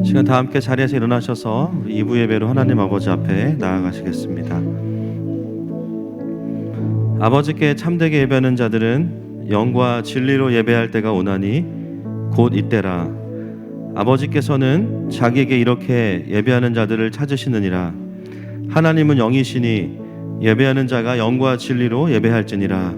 시간 다 함께 자리에서 일어나셔서 우리 2부 예배로 하나님 아버지 앞에 나아가시겠습니다. 아버지께 참되게 예배하는 자들은 영과 진리로 예배할 때가 오나니 곧 이때라. 아버지께서는 자기에게 이렇게 예배하는 자들을 찾으시느니라. 하나님은 영이시니 예배하는 자가 영과 진리로 예배할지니라.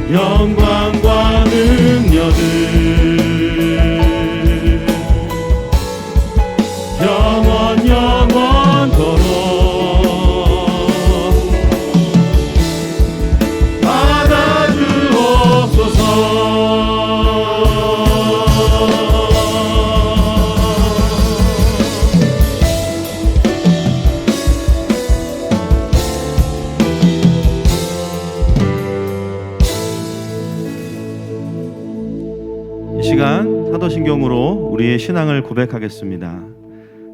영광과 능력을 영원토록 이 시간 사도신경으로 우리의 신앙을 고백하겠습니다.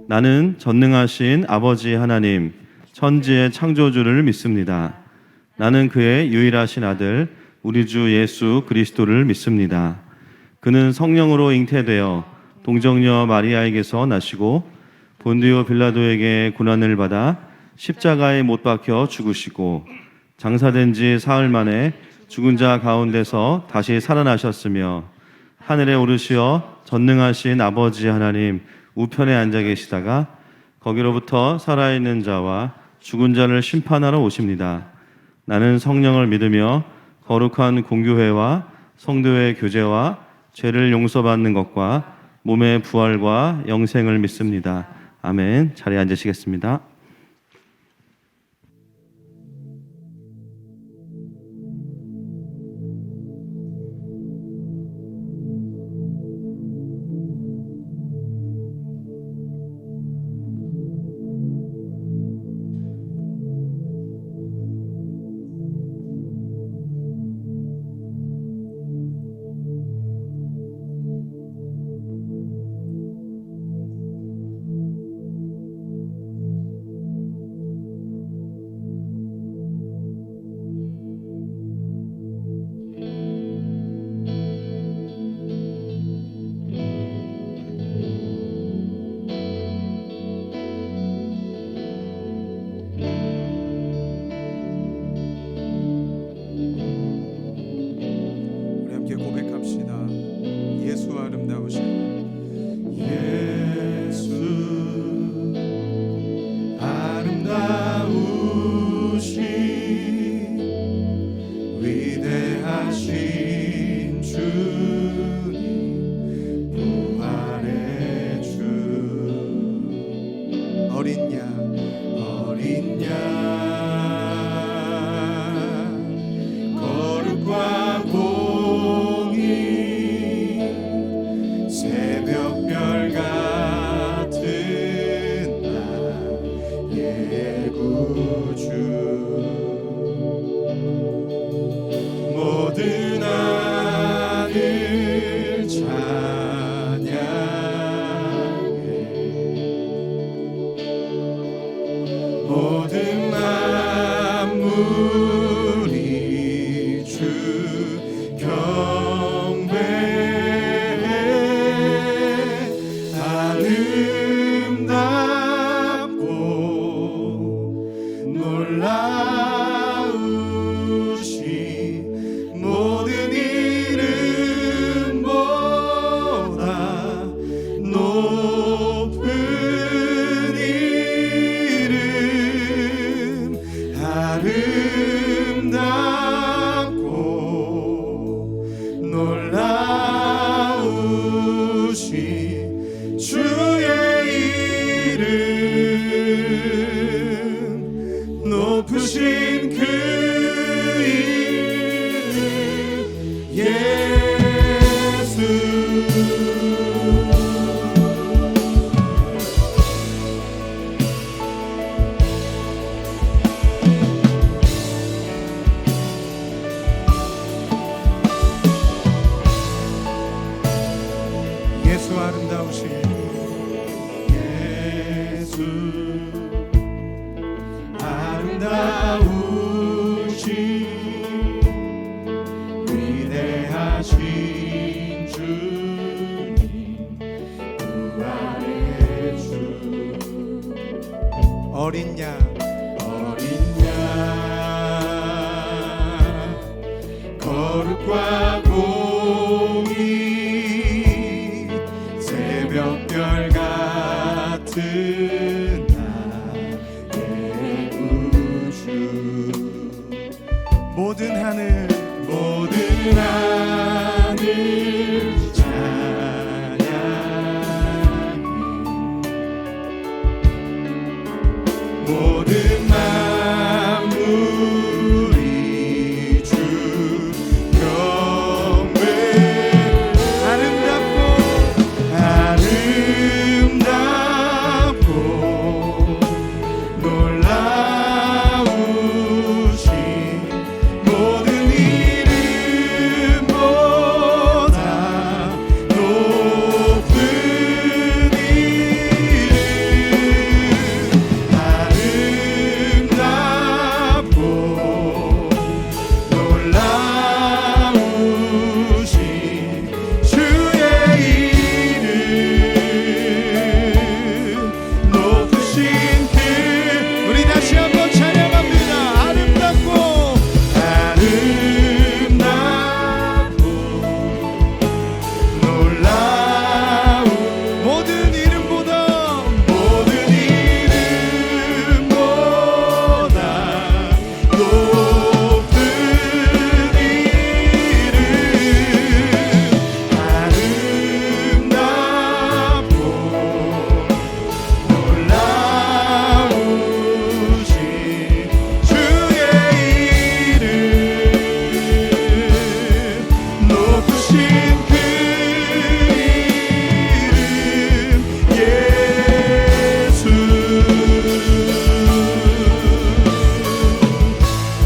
나는 전능하신 아버지 하나님, 천지의 창조주를 믿습니다. 나는 그의 유일하신 아들, 우리 주 예수 그리스도를 믿습니다. 그는 성령으로 잉태되어 동정녀 마리아에게서 나시고 본디오 빌라도에게 고난을 받아 십자가에 못 박혀 죽으시고 장사된 지 사흘 만에 죽은 자 가운데서 다시 살아나셨으며 하늘에 오르시어 전능하신 아버지 하나님 우편에 앉아 계시다가 거기로부터 살아있는 자와 죽은 자를 심판하러 오십니다. 나는 성령을 믿으며 거룩한 공교회와 성도의 교제와 죄를 용서받는 것과 몸의 부활과 영생을 믿습니다. 아멘. 자리에 앉으시겠습니다. 모든 만물 예수 아름다우신 예수 아름다우신 위대하신 주님 부활의 주 어린 양 어린 양 거룩과 공의 새벽별 같은 나의 구주 모든 하늘 모든 하늘 찬양해 모든 만물이 주 경배 아름답고 놀라우신 모든 이름보다 높은 이름 아름답고 놀라우신 주의 이름 높으신 그 우리 다시 한번 찬양합니다. 아름답고 놀라운 모든 이름보다 모든 이름보다 높은 이름 아름답고 놀라우신 주의 이름 높으신 그 이름 예수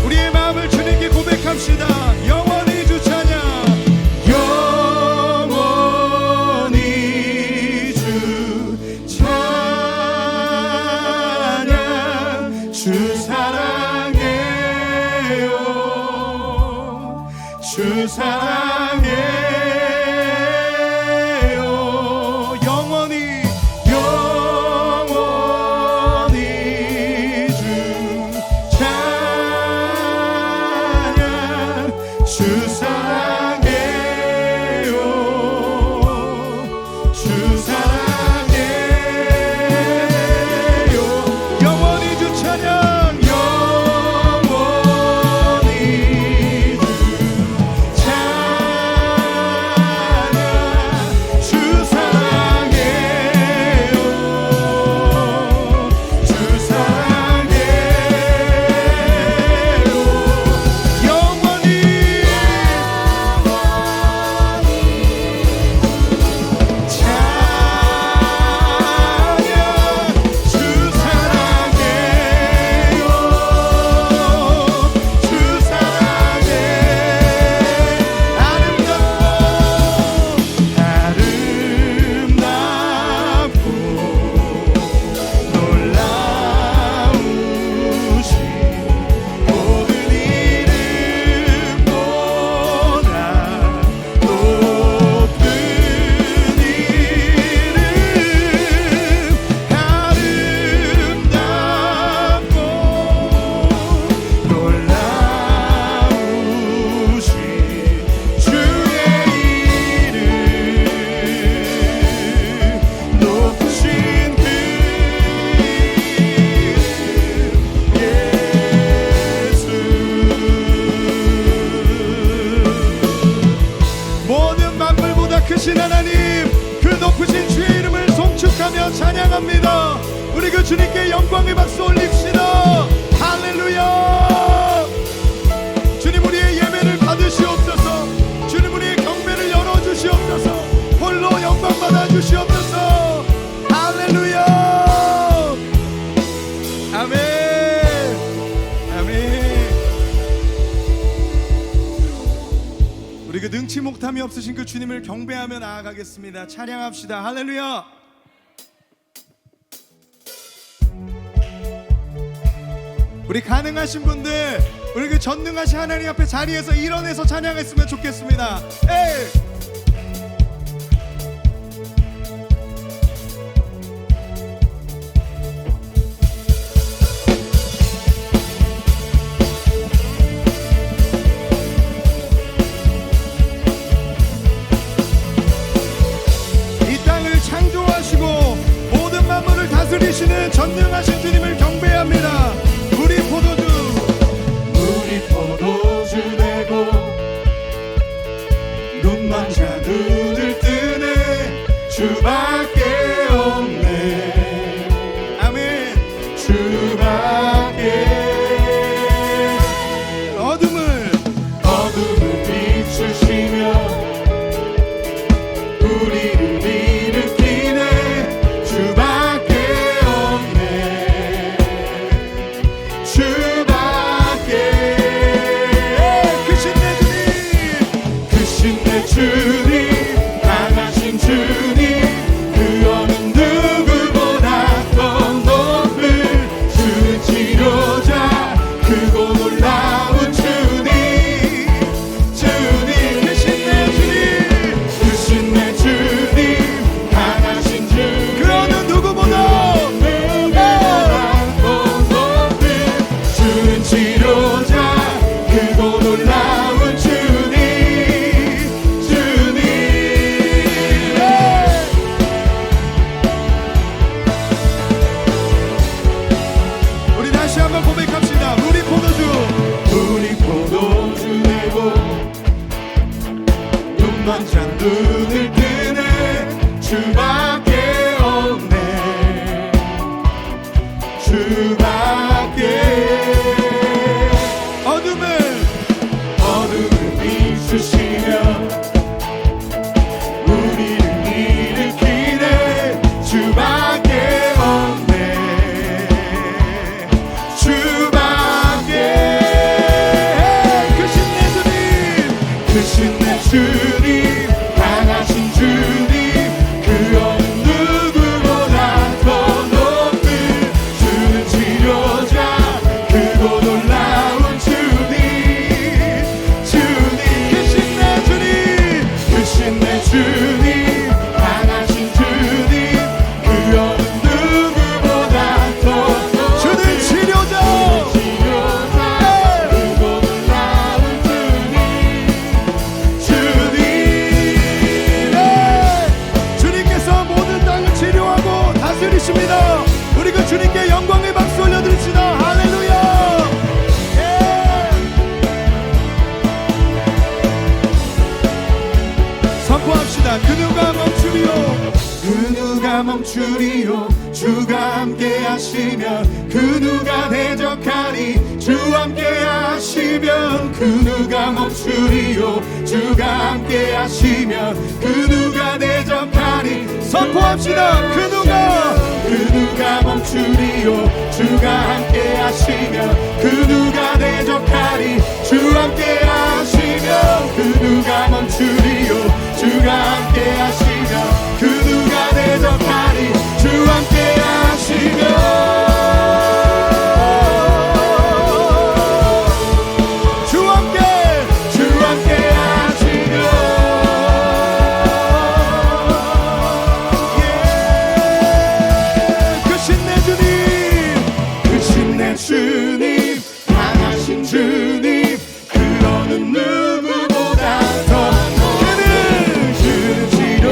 우리의 마음을 주님께 고백합시다. 영원히 주 찬양 영원히 주 찬양 주 사랑해요 주 사랑해요 영원히 주 찬양 주 사랑해요 주 사랑해요 영원히 주 찬양 영원히 주 찬양 주 사랑해요 주 사랑해요 영원히 크신 하나님, 그 높으신 주의 이름을 송축하며 찬양합니다. 우리 그 주님께 영광의 박수 올립시다. 할렐루야. 주님, 우리의 예배를 받으시옵소서. 주님, 우리의 경배를 열어주시옵소서. 홀로 주시옵소서. 할렐루야. 아멘. 아멘. 우리 그 능치 못함이 없으신 그 주님을 경배하며 나아가겠습니다. 찬양합시다. 할렐루야. 우리 가능하신 분들, 우리 그 전능하신 하나님 앞에 자리에서 일어나서 찬양했으면 좋겠습니다. 에이! 이 땅을 창조하시고 모든 만물을 다스리시는 전능하신 주님을 경배합니다. 우리 포도주 내고 눈만 자 눈을 뜨네 주밖에 없네. 아멘. 주밖에. 어둠을 비추시며 우리를 일으키네 주밖에 없네. 크신 내 주님, 강하신 주님, 그 어느 누구보다 더 높은 주는 치료자, 크고 놀라운 주님. 크신 내 주님, 강하신 주님, 그 어느 누구보다 더 높은 주는 치료자, 크고 놀라운 주님. 우리 다시 한번 고백합시다. 우리 포도주 내고 눈만 잔 눈을 뜨네 주밖에 없네. 주밖에. 어둠을 비추시며 우리를 일으키네 주밖에 없네. 주밖에. 크신 내 주님, 강하신 주님, 그 어느 누구보다 더 높은 주는 치료자, 크고 놀라운 주님. 크신 내 주님, 강하신 주님, 그 어느 누구보다 더 높은 주는 치료자, 크고 놀라운 주님께서 모든 땅을 치료하고 다스리십니다. 우리 그 주님께 영광의 박수 올려드립시다. 할렐루야. 선포합시다. 그 누가 멈추리요 주가 함께 하시면 그 누가 대적하리 주와 함께 하시면 그 누가 멈추리요 주가 함께 하시면 그 누가 대적하리. 선포합시다. 그 누가 멈추리요 주가 함께 하시면 그 누가 대적하리 주와 함께 하시면 그 누가 멈추리요 주가 함께 하시면 그 누가 대적하리 주와 함께 하시면 주와 함께 하시면 크신 내 주님, 강하신 주님, 그 어느 누구보다 더 높은 주는 치료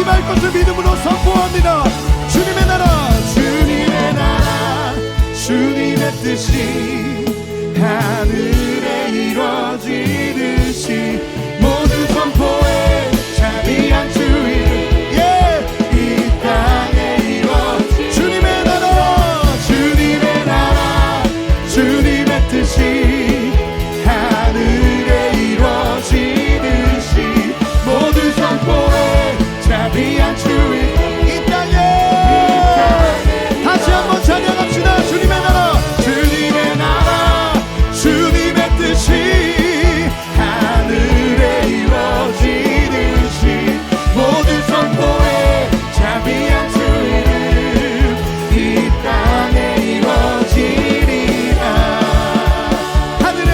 임할 것을 믿음으로 선포합니다. 주님의 나라, 주님의 나라, 주님의 뜻이 하늘에 이루어지듯이 모두 선포해 자비한 주 이름 이 땅에 이루어지 주님의 나라, 주님의 나라, 주님의 뜻이 하늘에 이루어지듯이 모두 선포해 자비한 주 이름 이 땅에 다시 한번 찬양합시다. 주님의 나라, 주님의 나라, 주님의 뜻이 하늘에 이루어지듯이 모두 선포해 자비한 주 이름 이 땅에 이루어지리라. 하늘에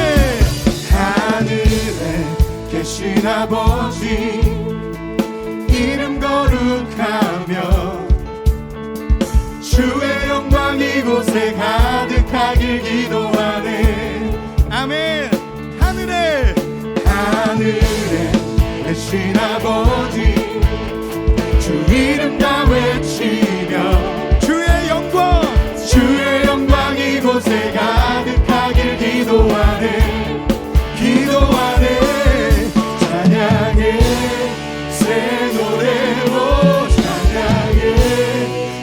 계신 아버지 이름 거룩하며 주의 영광 이곳에 가득하길 기도하네. 아멘. 하늘에 계신 아버지 주 이름 다 외치며 주의 영광 이곳에 가득하길 기도하네. 찬양해 새 노래로 찬양해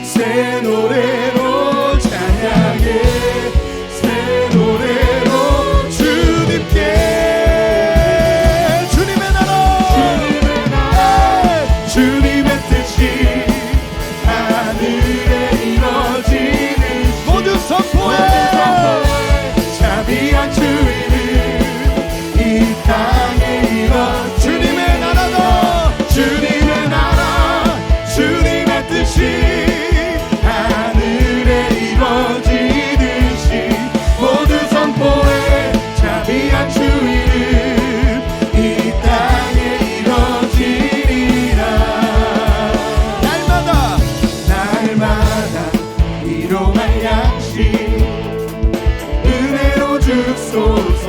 새 노래로 찬양해 새 노래로 주님께 주님의 나라 주님의 뜻이 하늘에 이루어지는 모두 선포해 자비한 주 이름 이 땅에 이루어 주님의 나라다 주님의 나라 주님의 뜻이 하늘에 이루어지듯이 모두 선포해 자비한 주 이름 이 땅에 이루어지리라. 날마다 일용할 양식 은혜로 주소서.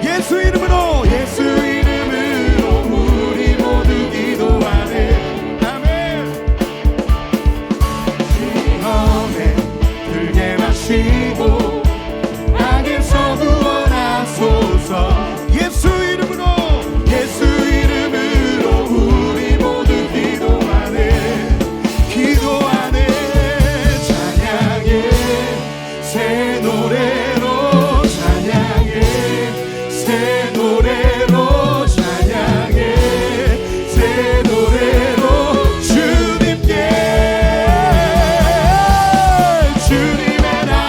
예수 이름으로 우리 모두 기도하네. 아멘. 시험에 들게 마시고 악에서 구원하소서. 예수 이름으로 우리 모두 기도하네. 찬양해 새 노래로 찬양해 새 노래로 찬양해 새 노래로 주님께 주님의 나라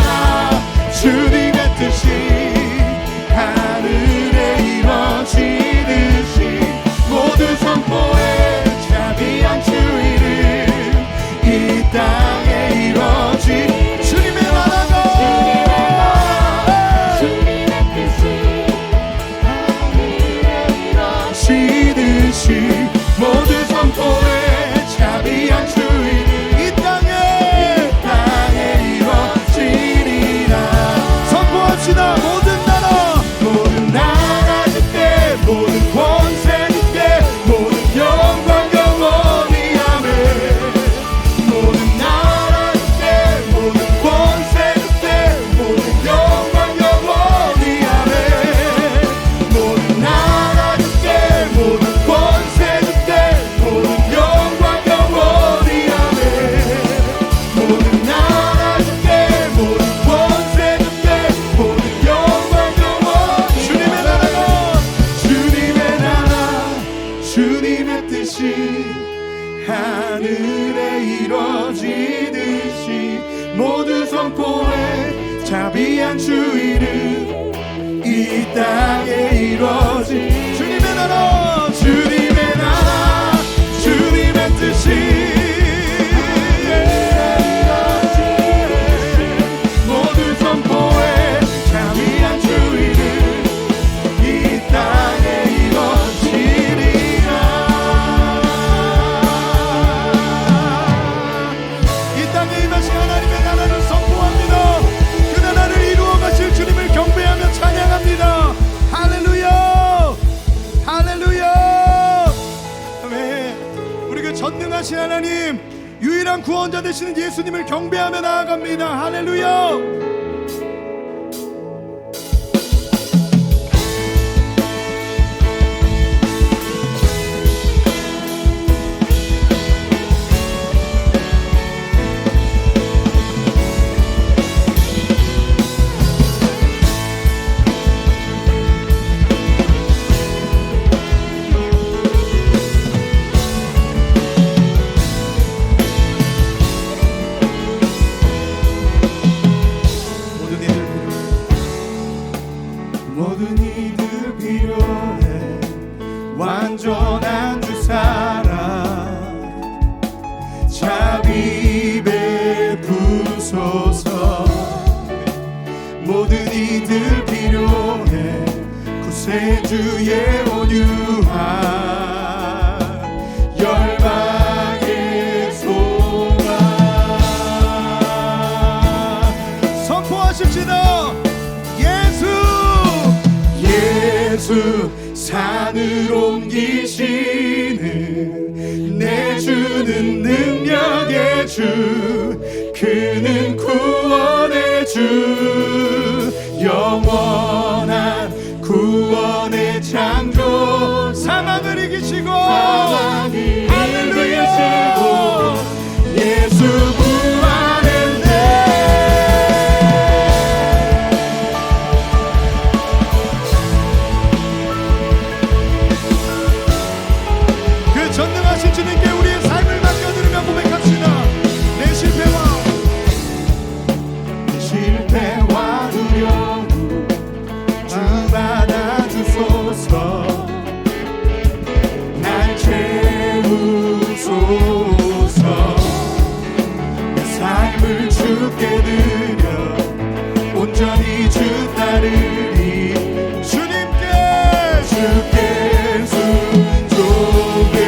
주님의 뜻이 하늘에 이루어지듯이 모두 선포해 자비한 주 이름 이 땅에 이루어지 주님의 나라가 지듯이 모두 선포해 자비한 주 이름 이 땅에 이루어지리라. 선포합시다. 모든 나라 주께 모든 권세 주께 모든 영광 영원히 아멘. 모든 나라 주께 모든 권세 주께 모든 영광 영원히 아멘. 모든 나라 주께 모든 권세 주께 모든 영광 영원히 아멘. 모든 나라 주께 모든 권세 주께 모든 영광 영원히 주님의 나라 주님의 뜻이 하늘에 이루어지듯이 모두 선포해 자비한 주 이름 이 땅에 이루어지 주님의 나라 주님의 뜻이 모두 선포해 자비한 주 이름 이 땅에 이루어지리라. 이 땅에 임하신 하나님의 나라를 선포합니다. 그 나라를 이루어 가실 주님을 경배하며 찬양합니다. 하나님, 유일한 구원자 되시는 예수님을 경배하며 나아갑니다. 할렐루야. 모든 이들 필요해 완전한 주 사랑 자비 베푸소서. 모든 이들 필요해 구세주의 온유한 열방의 소망. 선포하십시다. 예수 산을 옮기시는 내 주는 능력의 주, 그는 구원의 주, 영원한 구원의 창조. 사망을 이기시고 할렐루야 예수 부활했네. 전능하신 주님께 우리의 삶을 맡겨드리며 고백합시다. 내 실패와 두려움 주 받아주소서. 날 채우소서. 내 삶을 주께 드려 온전히 주 따르리. 주께 순종해.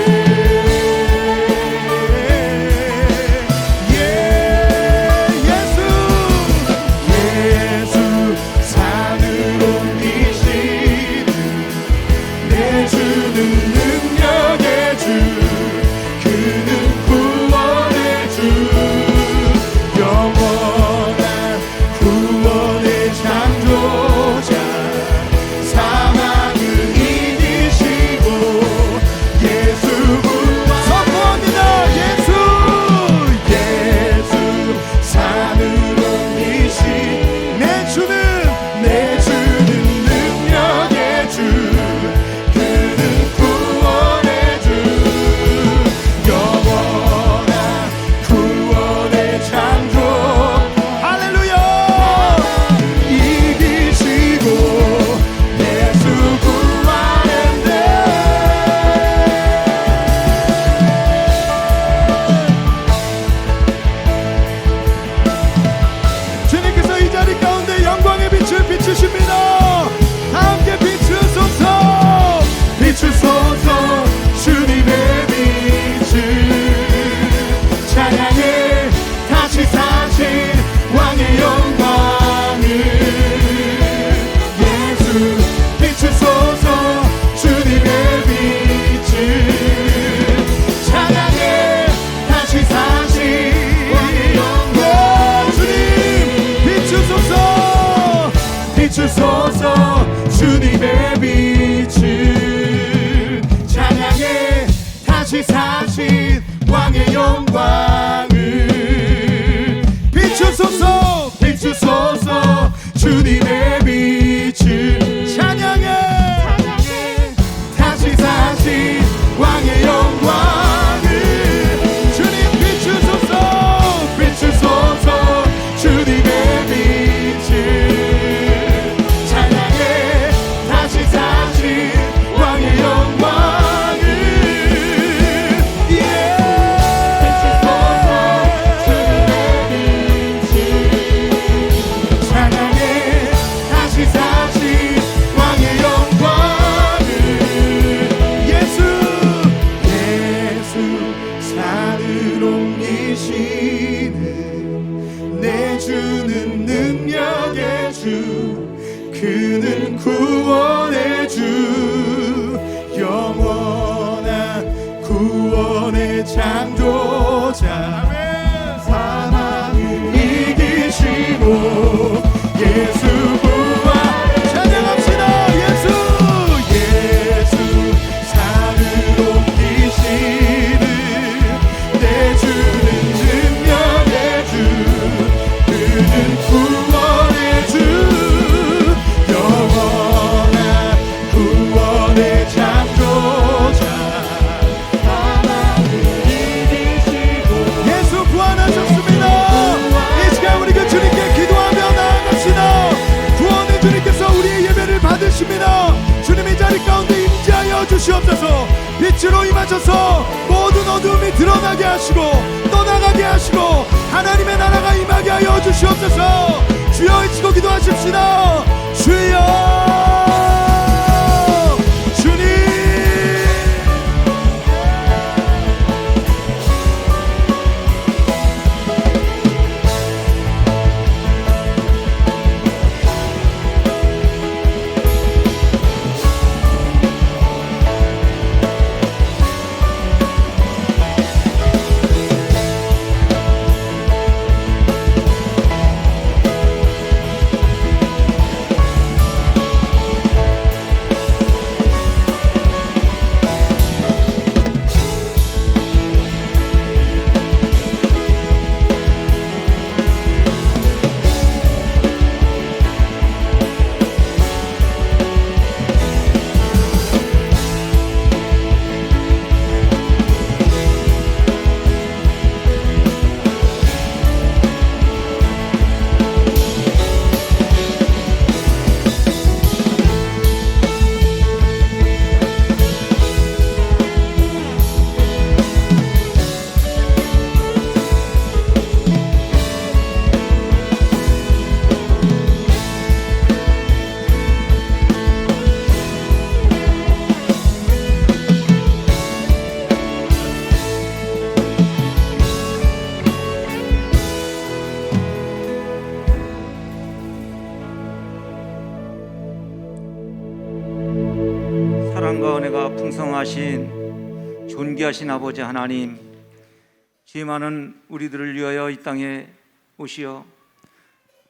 빛으로 임하셔서 모든 어두움이 드러나게 하시고 떠나가게 하시고 하나님의 나라가 임하게 하여 주시옵소서. 주여 외치고 기도하십시다. 주여 주님. 사랑과 은혜가 풍성하신 존귀하신 아버지 하나님, 죄 많은 우리들을 위하여 이 땅에 오시어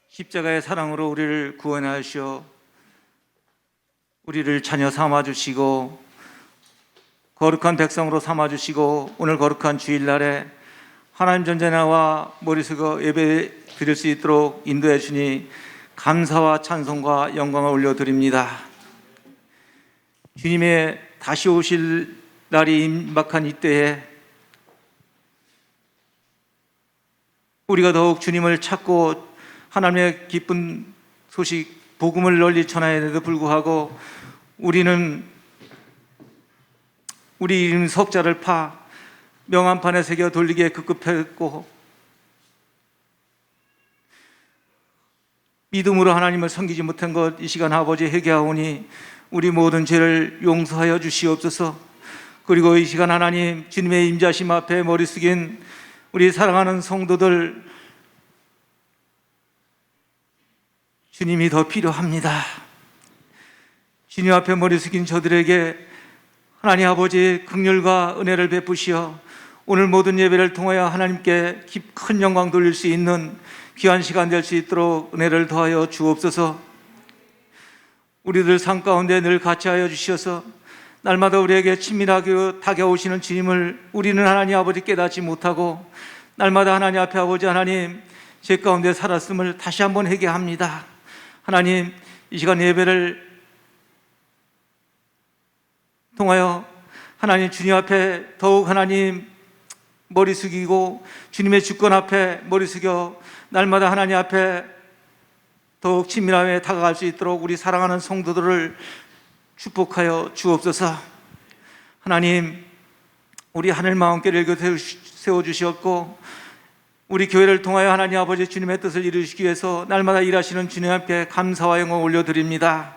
십자가의 사랑으로 우리를 구원하시어 우리를 자녀 삼아주시고 거룩한 백성으로 삼아주시고 오늘 거룩한 주일날에 하나님 전전에 나와 머리 숙여 예배 드릴 수 있도록 인도해 주니 감사와 찬송과 영광을 올려드립니다. 주님의 다시 오실 날이 임박한 이때에 우리가 더욱 주님을 찾고 하나님의 기쁜 소식 복음을 널리 전하에도 불구하고 우리는 우리 이름 석자를 파 명함판에 새겨 돌리기에 급급했고 믿음으로 하나님을 섬기지 못한 것 이 시간 아버지 회개하오니 우리 모든 죄를 용서하여 주시옵소서. 그리고 이 시간 하나님 주님의 임자심 앞에 머리 숙인 우리 사랑하는 성도들 주님이 더 필요합니다. 주님 앞에 머리 숙인 저들에게 하나님 아버지 긍휼과 은혜를 베푸시어 오늘 모든 예배를 통하여 하나님께 큰 영광 돌릴 수 있는 귀한 시간 될 수 있도록 은혜를 더하여 주옵소서. 우리들 삶 가운데 늘 같이 하여 주셔서 날마다 우리에게 친밀하게 다가오시는 주님을 우리는 하나님 아버지 깨닫지 못하고 날마다 하나님 앞에 아버지 하나님 죄 가운데 살았음을 다시 한번 회개합니다. 하나님 이 시간 예배를 통하여 하나님 주님 앞에 더욱 하나님 머리 숙이고 주님의 주권 앞에 머리 숙여 날마다 하나님 앞에 더욱 친밀하게 다가갈 수 있도록 우리 사랑하는 성도들을 축복하여 주옵소서. 하나님 우리 하늘 마음결을 세워주시었고 우리 교회를 통하여 하나님 아버지 주님의 뜻을 이루시기 위해서 날마다 일하시는 주님 앞에 감사와 영광 올려드립니다.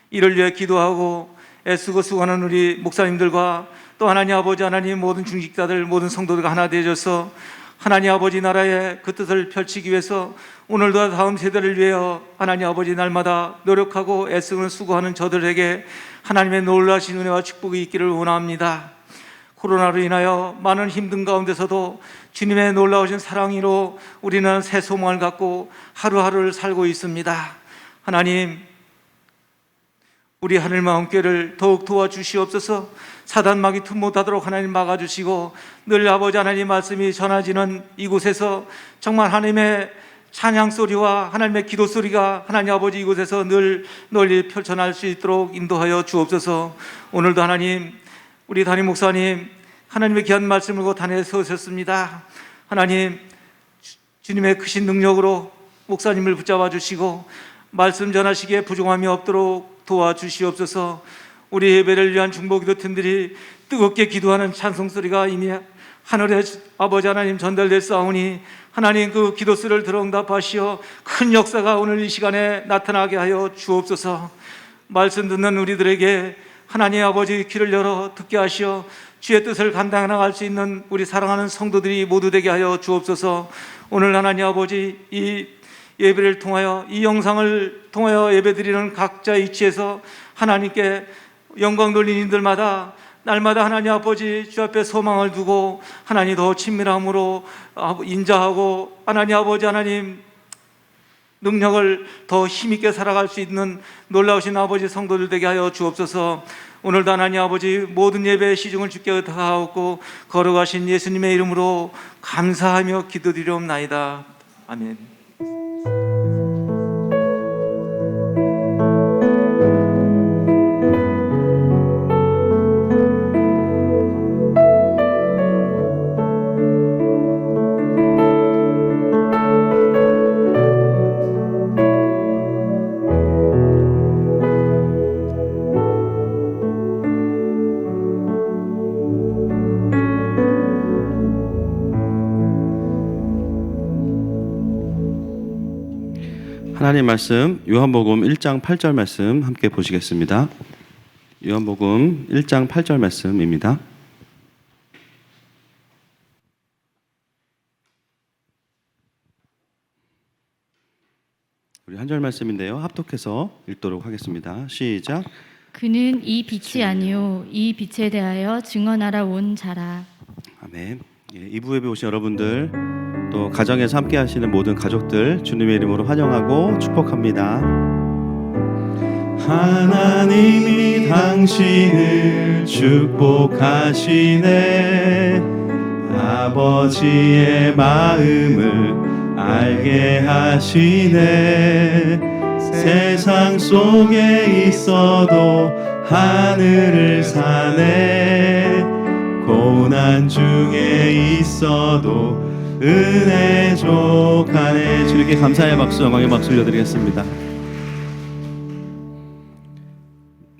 이를 위해 기도하고 애쓰고 수고하는 우리 목사님들과 또 하나님 아버지 하나님 모든 중직자들 모든 성도들과 하나 되어져서 하나님 아버지 나라의 그 뜻을 펼치기 위해서 오늘도 다음 세대를 위하여 하나님 아버지 날마다 노력하고 애쓰고 수고하는 저들에게 하나님의 놀라신 은혜와 축복이 있기를 원합니다. 코로나로 인하여 많은 힘든 가운데서도 주님의 놀라우신 사랑으로 우리는 새 소망을 갖고 하루하루를 살고 있습니다. 하나님 우리 하늘 마음결을 더욱 도와주시옵소서. 사단막이 틈 못하도록 하나님 막아주시고 늘 아버지 하나님 말씀이 전해지는 이곳에서 정말 하나님의 찬양 소리와 하나님의 기도 소리가 하나님 아버지 이곳에서 늘 널리 펼쳐날 수 있도록 인도하여 주옵소서. 오늘도 하나님 우리 담임 목사님 하나님의 귀한 말씀을 곧 단에 세우셨습니다. 하나님 주님의 크신 능력으로 목사님을 붙잡아 주시고 말씀 전하시기에 부족함이 없도록 도와주시옵소서. 우리 예배를 위한 중보기도 팀들이 뜨겁게 기도하는 찬송소리가 이미 하늘에 아버지 하나님 전달됐사오니 하나님 그 기도소리를 들어 응답하시어 큰 역사가 오늘 이 시간에 나타나게 하여 주옵소서. 말씀 듣는 우리들에게 하나님 아버지 귀를 열어 듣게 하시어 주의 뜻을 감당해 나갈 수 있는 우리 사랑하는 성도들이 모두 되게 하여 주옵소서. 오늘 하나님 아버지 이 예배를 통하여 이 영상을 통하여 예배드리는 각자 위치에서 하나님께 영광 돌리는 이들마다 날마다 하나님 아버지 주 앞에 소망을 두고 하나님 더 친밀함으로 인자하고 하나님 아버지 하나님 능력을 더 힘있게 살아갈 수 있는 놀라우신 아버지 성도들 되게 하여 주옵소서. 오늘도 하나님 아버지 모든 예배의 시중을 주께 의탁하옵고 걸어가신 예수님의 이름으로 감사하며 기도드리옵나이다. 아멘. 하나님 말씀 요한복음 1장 8절 말씀 함께 보시겠습니다. 요한복음 1장 8절 말씀입니다. 우리 한 절 말씀인데요. 합독해서 읽도록 하겠습니다. 시작. 그는 이 빛이 아니요 이 빛에 대하여 증언하러 온 자라. 아멘. 예, 2부 예배 오신 여러분들 또 가정에서 함께 하시는 모든 가족들 주님의 이름으로 환영하고 축복합니다. 하나님이 당신을 축복하시네. 아버지의 마음을 알게 하시네. 세상 속에 있어도 하늘을 사네. 고난 중에 있어도 은혜 족하네. 주님께 감사의 박수, 영광의 박수 올려드리겠습니다.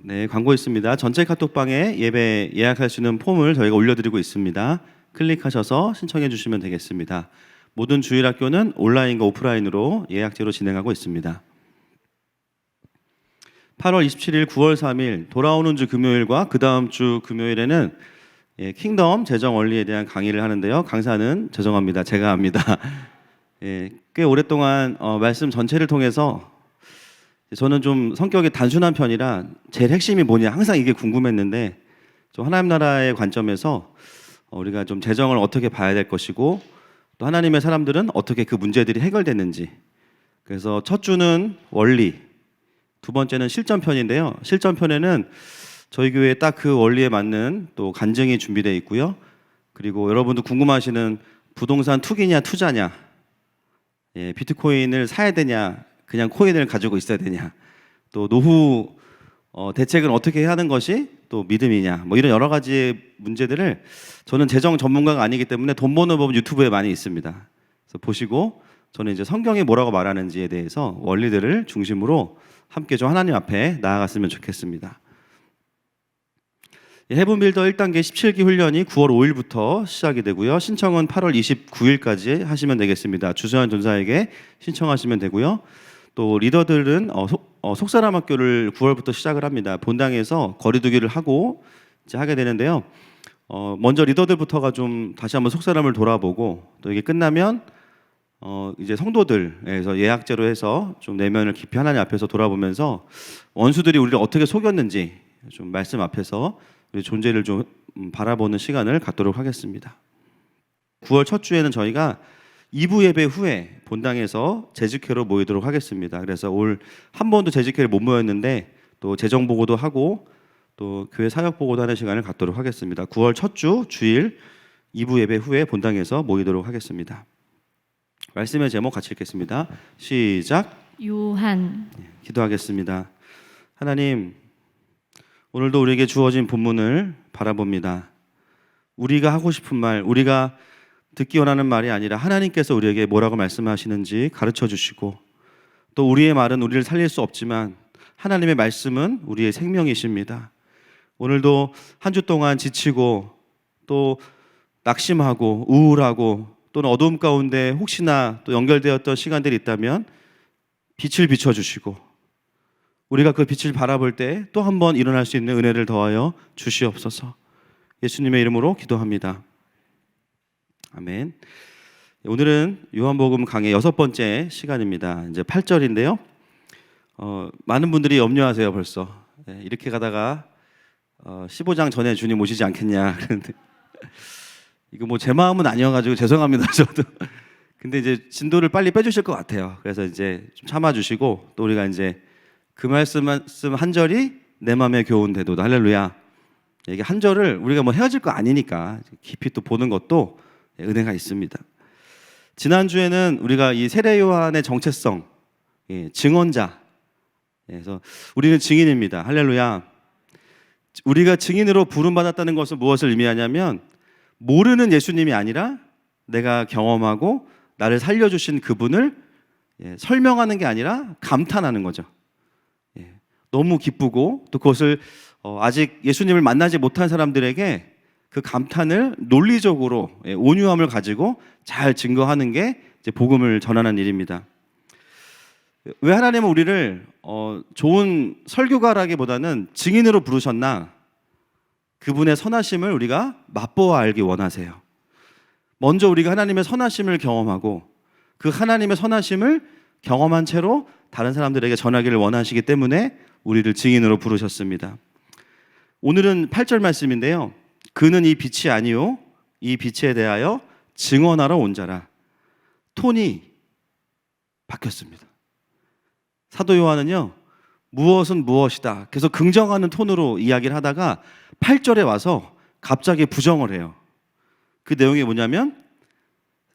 네, 광고 있습니다. 전체 카톡방에 예배 예약할 수 있는 폼을 저희가 올려드리고 있습니다. 클릭하셔서 신청해 주시면 되겠습니다. 모든 주일학교는 온라인과 오프라인으로 예약제로 진행하고 있습니다. 8월 27일, 9월 3일 돌아오는 주 금요일과 그 다음 주 금요일에는 킹덤 재정 원리에 대한 강의를 하는데요. 강사는 죄송합니다. 제가 합니다. 꽤 오랫동안 말씀 전체를 통해서 저는 좀 성격이 단순한 편이라 제일 핵심이 뭐냐 항상 이게 궁금했는데 좀 하나님 나라의 관점에서 우리가 좀 재정을 어떻게 봐야 될 것이고 또 하나님의 사람들은 어떻게 그 문제들이 해결됐는지, 그래서 첫 주는 원리, 두 번째는 실전편인데요. 실전편에는 저희 교회에 딱 그 원리에 맞는 또 간증이 준비되어 있고요. 그리고 여러분도 궁금하시는 부동산 투기냐 투자냐, 비트코인을 사야 되냐 그냥 코인을 가지고 있어야 되냐, 또 노후 대책은 어떻게 해야 하는 것이 또 믿음이냐, 뭐 이런 여러 가지 문제들을 저는 재정 전문가가 아니기 때문에 돈 버는 법은 유튜브에 많이 있습니다. 그래서 보시고 저는 이제 성경이 뭐라고 말하는지에 대해서 원리들을 중심으로 함께 좀 하나님 앞에 나아갔으면 좋겠습니다. 헤븐빌더 1단계 17기 훈련이 9월 5일부터 시작이 되고요. 신청은 8월 29일까지 하시면 되겠습니다. 주소연 전사에게 신청하시면 되고요. 또 리더들은 속사람 학교를 9월부터 시작을 합니다. 본당에서 거리두기를 하고 이제 하게 되는데요. 먼저 리더들부터가 좀 다시 한번 속사람을 돌아보고 또 이게 끝나면 이제 성도들에서 예약제로 해서 좀 내면을 깊이 하나님 앞에서 돌아보면서 원수들이 우리를 어떻게 속였는지 좀 말씀 앞에서 우리 존재를 좀 바라보는 시간을 갖도록 하겠습니다. 9월 첫 주에는 저희가 2부 예배 후에 본당에서 재직회로 모이도록 하겠습니다. 그래서 올 한 번도 재직회를 못 모였는데 또 재정 보고도 하고 또 교회 사역 보고도 하는 시간을 갖도록 하겠습니다. 9월 첫 주 주일 2부 예배 후에 본당에서 모이도록 하겠습니다. 말씀의 제목 같이 읽겠습니다. 시작. 요한. 기도하겠습니다. 하나님, 오늘도 우리에게 주어진 본문을 바라봅니다. 우리가 하고 싶은 말, 우리가 듣기 원하는 말이 아니라 하나님께서 우리에게 뭐라고 말씀하시는지 가르쳐 주시고, 또 우리의 말은 우리를 살릴 수 없지만 하나님의 말씀은 우리의 생명이십니다. 오늘도 한 주 동안 지치고 또 낙심하고 우울하고 또는 어두움 가운데 혹시나 또 연결되었던 시간들이 있다면 빛을 비춰주시고 우리가 그 빛을 바라볼 때 또 한 번 일어날 수 있는 은혜를 더하여 주시옵소서. 예수님의 이름으로 기도합니다. 아멘. 오늘은 요한복음 강의 6번째 시간입니다. 이제 8절인데요. 많은 분들이 염려하세요 벌써. 이렇게 가다가 15장 전에 주님 오시지 않겠냐 그런데 이거 뭐 제 마음은 아니어가지고 죄송합니다 저도. 근데 이제 진도를 빨리 빼주실 것 같아요. 그래서 이제 좀 참아주시고 또 우리가 이제 그 말씀 한 절이 내 마음에 교훈되도다. 할렐루야. 이게 한 절을 우리가 뭐 헤어질 거 아니니까 깊이 또 보는 것도 은혜가 있습니다. 지난주에는 우리가 이 세례 요한의 정체성, 증언자, 그래서 우리는 증인입니다. 할렐루야. 우리가 증인으로 부름받았다는 것은 무엇을 의미하냐면 모르는 예수님이 아니라 내가 경험하고 나를 살려주신 그분을 설명하는 게 아니라 감탄하는 거죠. 너무 기쁘고 또 그것을 아직 예수님을 만나지 못한 사람들에게 그 감탄을 논리적으로 온유함을 가지고 잘 증거하는 게 이제 복음을 전하는 일입니다. 왜 하나님은 우리를 좋은 설교가라기보다는 증인으로 부르셨나? 그분의 선하심을 우리가 맛보아 알기 원하세요. 먼저 우리가 하나님의 선하심을 경험하고 그 하나님의 선하심을 경험한 채로 다른 사람들에게 전하기를 원하시기 때문에 우리를 증인으로 부르셨습니다. 오늘은 8절 말씀인데요. 그는 이 빛이 아니요 이 빛에 대하여 증언하러 온 자라. 톤이 바뀌었습니다. 사도 요한은요, 무엇은 무엇이다 계속 긍정하는 톤으로 이야기를 하다가 8절에 와서 갑자기 부정을 해요. 그 내용이 뭐냐면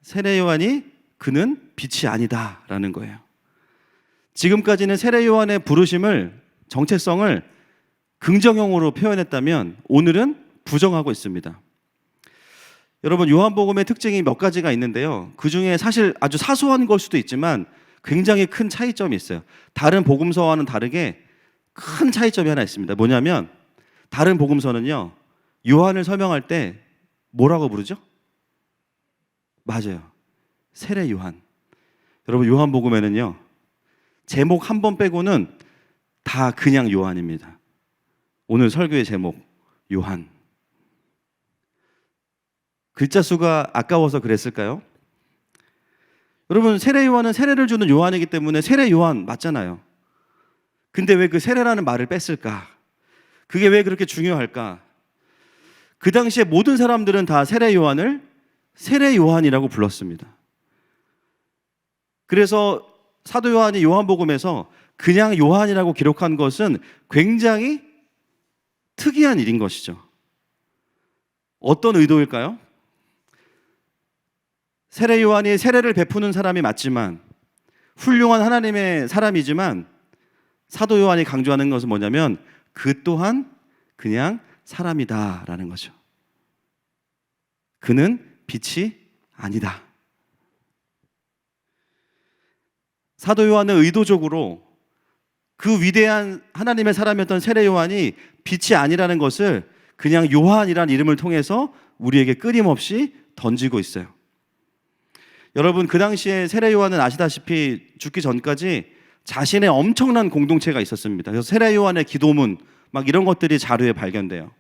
세례 요한이 그는 빛이 아니다 라는 거예요. 지금까지는 세례 요한의 부르심을, 정체성을 긍정형으로 표현했다면 오늘은 부정하고 있습니다. 여러분, 요한복음의 특징이 몇 가지가 있는데요. 그 중에 사실 아주 사소한 걸 수도 있지만 굉장히 큰 차이점이 있어요. 다른 복음서와는 다르게 큰 차이점이 하나 있습니다. 뭐냐면 다른 복음서는요, 요한을 설명할 때 뭐라고 부르죠? 맞아요. 세례 요한. 여러분, 요한복음에는요, 제목 한 번 빼고는 다 그냥 요한입니다. 오늘 설교의 제목, 요한. 글자 수가 아까워서 그랬을까요? 여러분, 세례 요한은 세례를 주는 요한이기 때문에 세례 요한 맞잖아요. 근데 왜 그 세례라는 말을 뺐을까? 그게 왜 그렇게 중요할까? 그 당시에 모든 사람들은 다 세례 요한을 세례 요한이라고 불렀습니다. 그래서 사도 요한이 요한복음에서 그냥 요한이라고 기록한 것은 굉장히 특이한 일인 것이죠. 어떤 의도일까요? 세례 요한이 세례를 베푸는 사람이 맞지만 훌륭한 하나님의 사람이지만 사도 요한이 강조하는 것은 뭐냐면 그 또한 그냥 사람이다라는 거죠. 그는 빛이 아니다. 사도 요한은 의도적으로 그 위대한 하나님의 사람이었던 세례 요한이 빛이 아니라는 것을 그냥 요한이라는 이름을 통해서 우리에게 끊임없이 던지고 있어요. 여러분, 그 당시에 세례 요한은 아시다시피 죽기 전까지 자신의 엄청난 공동체가 있었습니다. 그래서 세례 요한의 기도문 막 이런 것들이 자료에 발견돼요.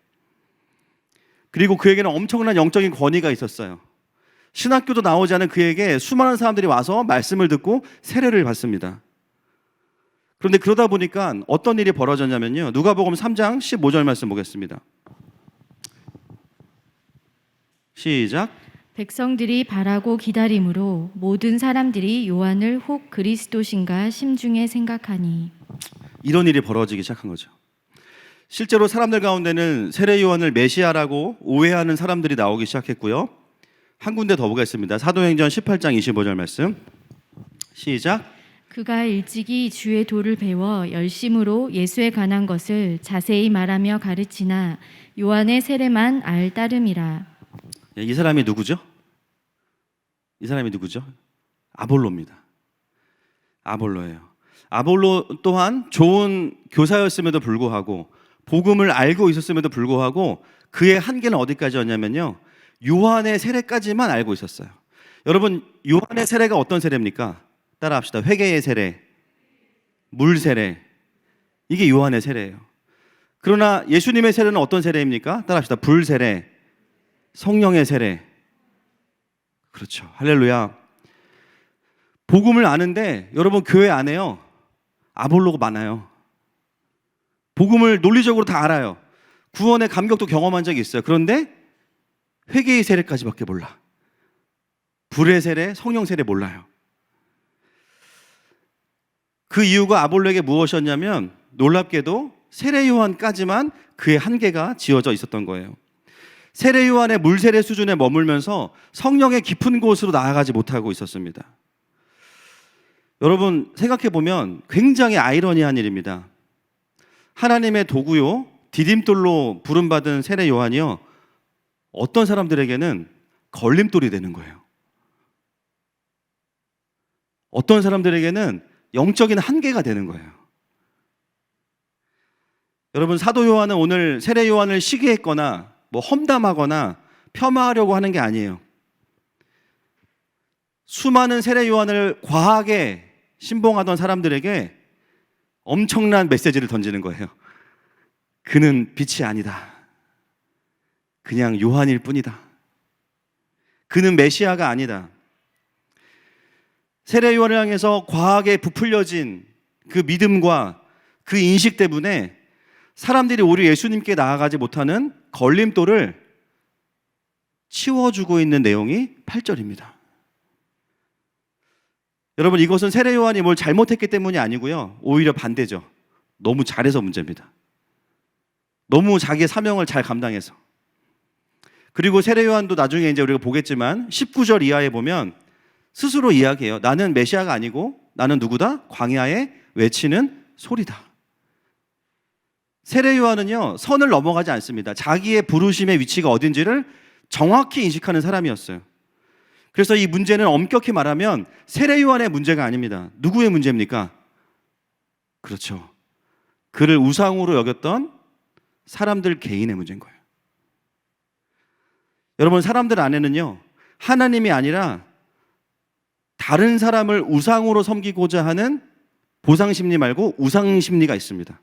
그리고 그에게는 엄청난 영적인 권위가 있었어요. 신학교도 나오지 않은 그에게 수많은 사람들이 와서 말씀을 듣고 세례를 받습니다. 그런데 그러다 보니까 어떤 일이 벌어졌냐면요, 누가복음 3장 15절 말씀 보겠습니다. 시작. 백성들이 바라고 기다림으로 모든 사람들이 요한을 혹 그리스도신가 심중에 생각하니. 이런 일이 벌어지기 시작한 거죠. 실제로 사람들 가운데는 세례 요한을 메시아라고 오해하는 사람들이 나오기 시작했고요. 한 군데 더 보겠습니다. 사도행전 18장 25절 말씀. 시작. 그가 일찍이 주의 도를 배워 열심으로 예수에 관한 것을 자세히 말하며 가르치나 요한의 세례만 알 따름이라. 이 사람이 누구죠? 이 사람이 누구죠? 아볼로입니다. 아볼로예요. 아볼로 또한 좋은 교사였음에도 불구하고 복음을 알고 있었음에도 불구하고 그의 한계는 어디까지였냐면요, 요한의 세례까지만 알고 있었어요. 여러분, 요한의 세례가 어떤 세례입니까? 따라합시다. 회개의 세례, 물 세례, 이게 요한의 세례예요. 그러나 예수님의 세례는 어떤 세례입니까? 따라합시다. 불 세례, 성령의 세례. 그렇죠. 할렐루야. 복음을 아는데 여러분, 교회 안에요, 아볼로가 많아요. 복음을 논리적으로 다 알아요. 구원의 감격도 경험한 적이 있어요. 그런데 회개의 세례까지밖에 몰라. 불의 세례, 성령 세례 몰라요. 그 이유가 아볼로에게 무엇이었냐면, 놀랍게도 세례 요한까지만 그의 한계가 지어져 있었던 거예요. 세례 요한의 물 세례 수준에 머물면서 성령의 깊은 곳으로 나아가지 못하고 있었습니다. 여러분, 생각해 보면 굉장히 아이러니한 일입니다. 하나님의 도구요, 디딤돌로 부름받은 세례 요한이요, 어떤 사람들에게는 걸림돌이 되는 거예요. 어떤 사람들에게는 영적인 한계가 되는 거예요. 여러분, 사도 요한은 오늘 세례 요한을 시기했거나 험담하거나 폄하하려고 하는 게 아니에요. 수많은 세례 요한을 과하게 신봉하던 사람들에게 엄청난 메시지를 던지는 거예요. 그는 빛이 아니다. 그냥 요한일 뿐이다. 그는 메시아가 아니다. 세례 요한을 향해서 과하게 부풀려진 그 믿음과 그 인식 때문에 사람들이 오히려 예수님께 나아가지 못하는 걸림돌을 치워주고 있는 내용이 8절입니다. 여러분, 이것은 세례 요한이 뭘 잘못했기 때문이 아니고요, 오히려 반대죠. 너무 잘해서 문제입니다. 너무 자기의 사명을 잘 감당해서. 그리고 세례 요한도 나중에 이제 우리가 보겠지만 19절 이하에 보면 스스로 이야기해요. 나는 메시아가 아니고 나는 누구다? 광야에 외치는 소리다. 세례 요한은요, 선을 넘어가지 않습니다. 자기의 부르심의 위치가 어딘지를 정확히 인식하는 사람이었어요. 그래서 이 문제는 엄격히 말하면 세례 요한의 문제가 아닙니다. 누구의 문제입니까? 그렇죠. 그를 우상으로 여겼던 사람들 개인의 문제인 거예요. 여러분, 사람들 안에는요, 하나님이 아니라 다른 사람을 우상으로 섬기고자 하는 보상심리 말고 우상심리가 있습니다.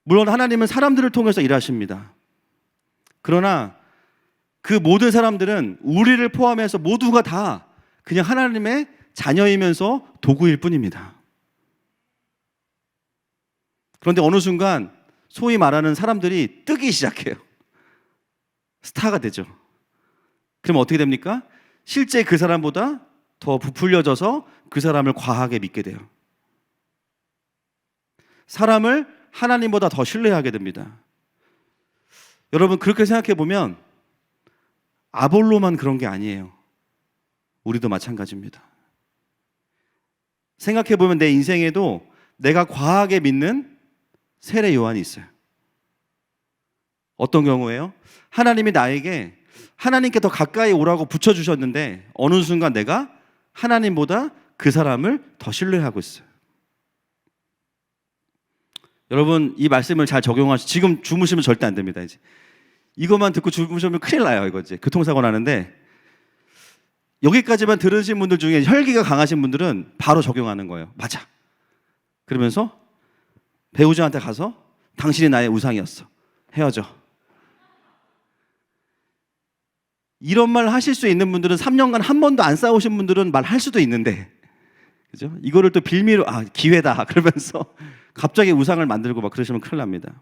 물론 하나님은 사람들을 통해서 일하십니다. 그러나 그 모든 사람들은 우리를 포함해서 모두가 다 그냥 하나님의 자녀이면서 도구일 뿐입니다. 그런데 어느 순간 소위 말하는 사람들이 뜨기 시작해요. 스타가 되죠. 그럼 어떻게 됩니까? 실제 그 사람보다 더 부풀려져서 그 사람을 과하게 믿게 돼요. 사람을 하나님보다 더 신뢰하게 됩니다. 여러분, 그렇게 생각해 보면 아볼로만 그런 게 아니에요. 우리도 마찬가지입니다. 생각해 보면 내 인생에도 내가 과하게 믿는 세례 요한이 있어요. 어떤 경우에요? 하나님이 나에게 하나님께 더 가까이 오라고 붙여주셨는데 어느 순간 내가 하나님보다 그 사람을 더 신뢰하고 있어요. 여러분, 이 말씀을 잘 적용하시. 지금 주무시면 절대 안 됩니다. 이제 이것만 듣고 주무시면 큰일 나요. 이거 이제 교통사고 나는데, 여기까지만 들으신 분들 중에 혈기가 강하신 분들은 바로 적용하는 거예요. 맞아. 그러면서 배우자한테 가서 당신이 나의 우상이었어. 헤어져. 이런 말 하실 수 있는 분들은 3년간 한 번도 안 싸우신 분들은 말할 수도 있는데, 그죠? 이거를 또 빌미로 기회다 그러면서 갑자기 우상을 만들고 막 그러시면 큰일 납니다.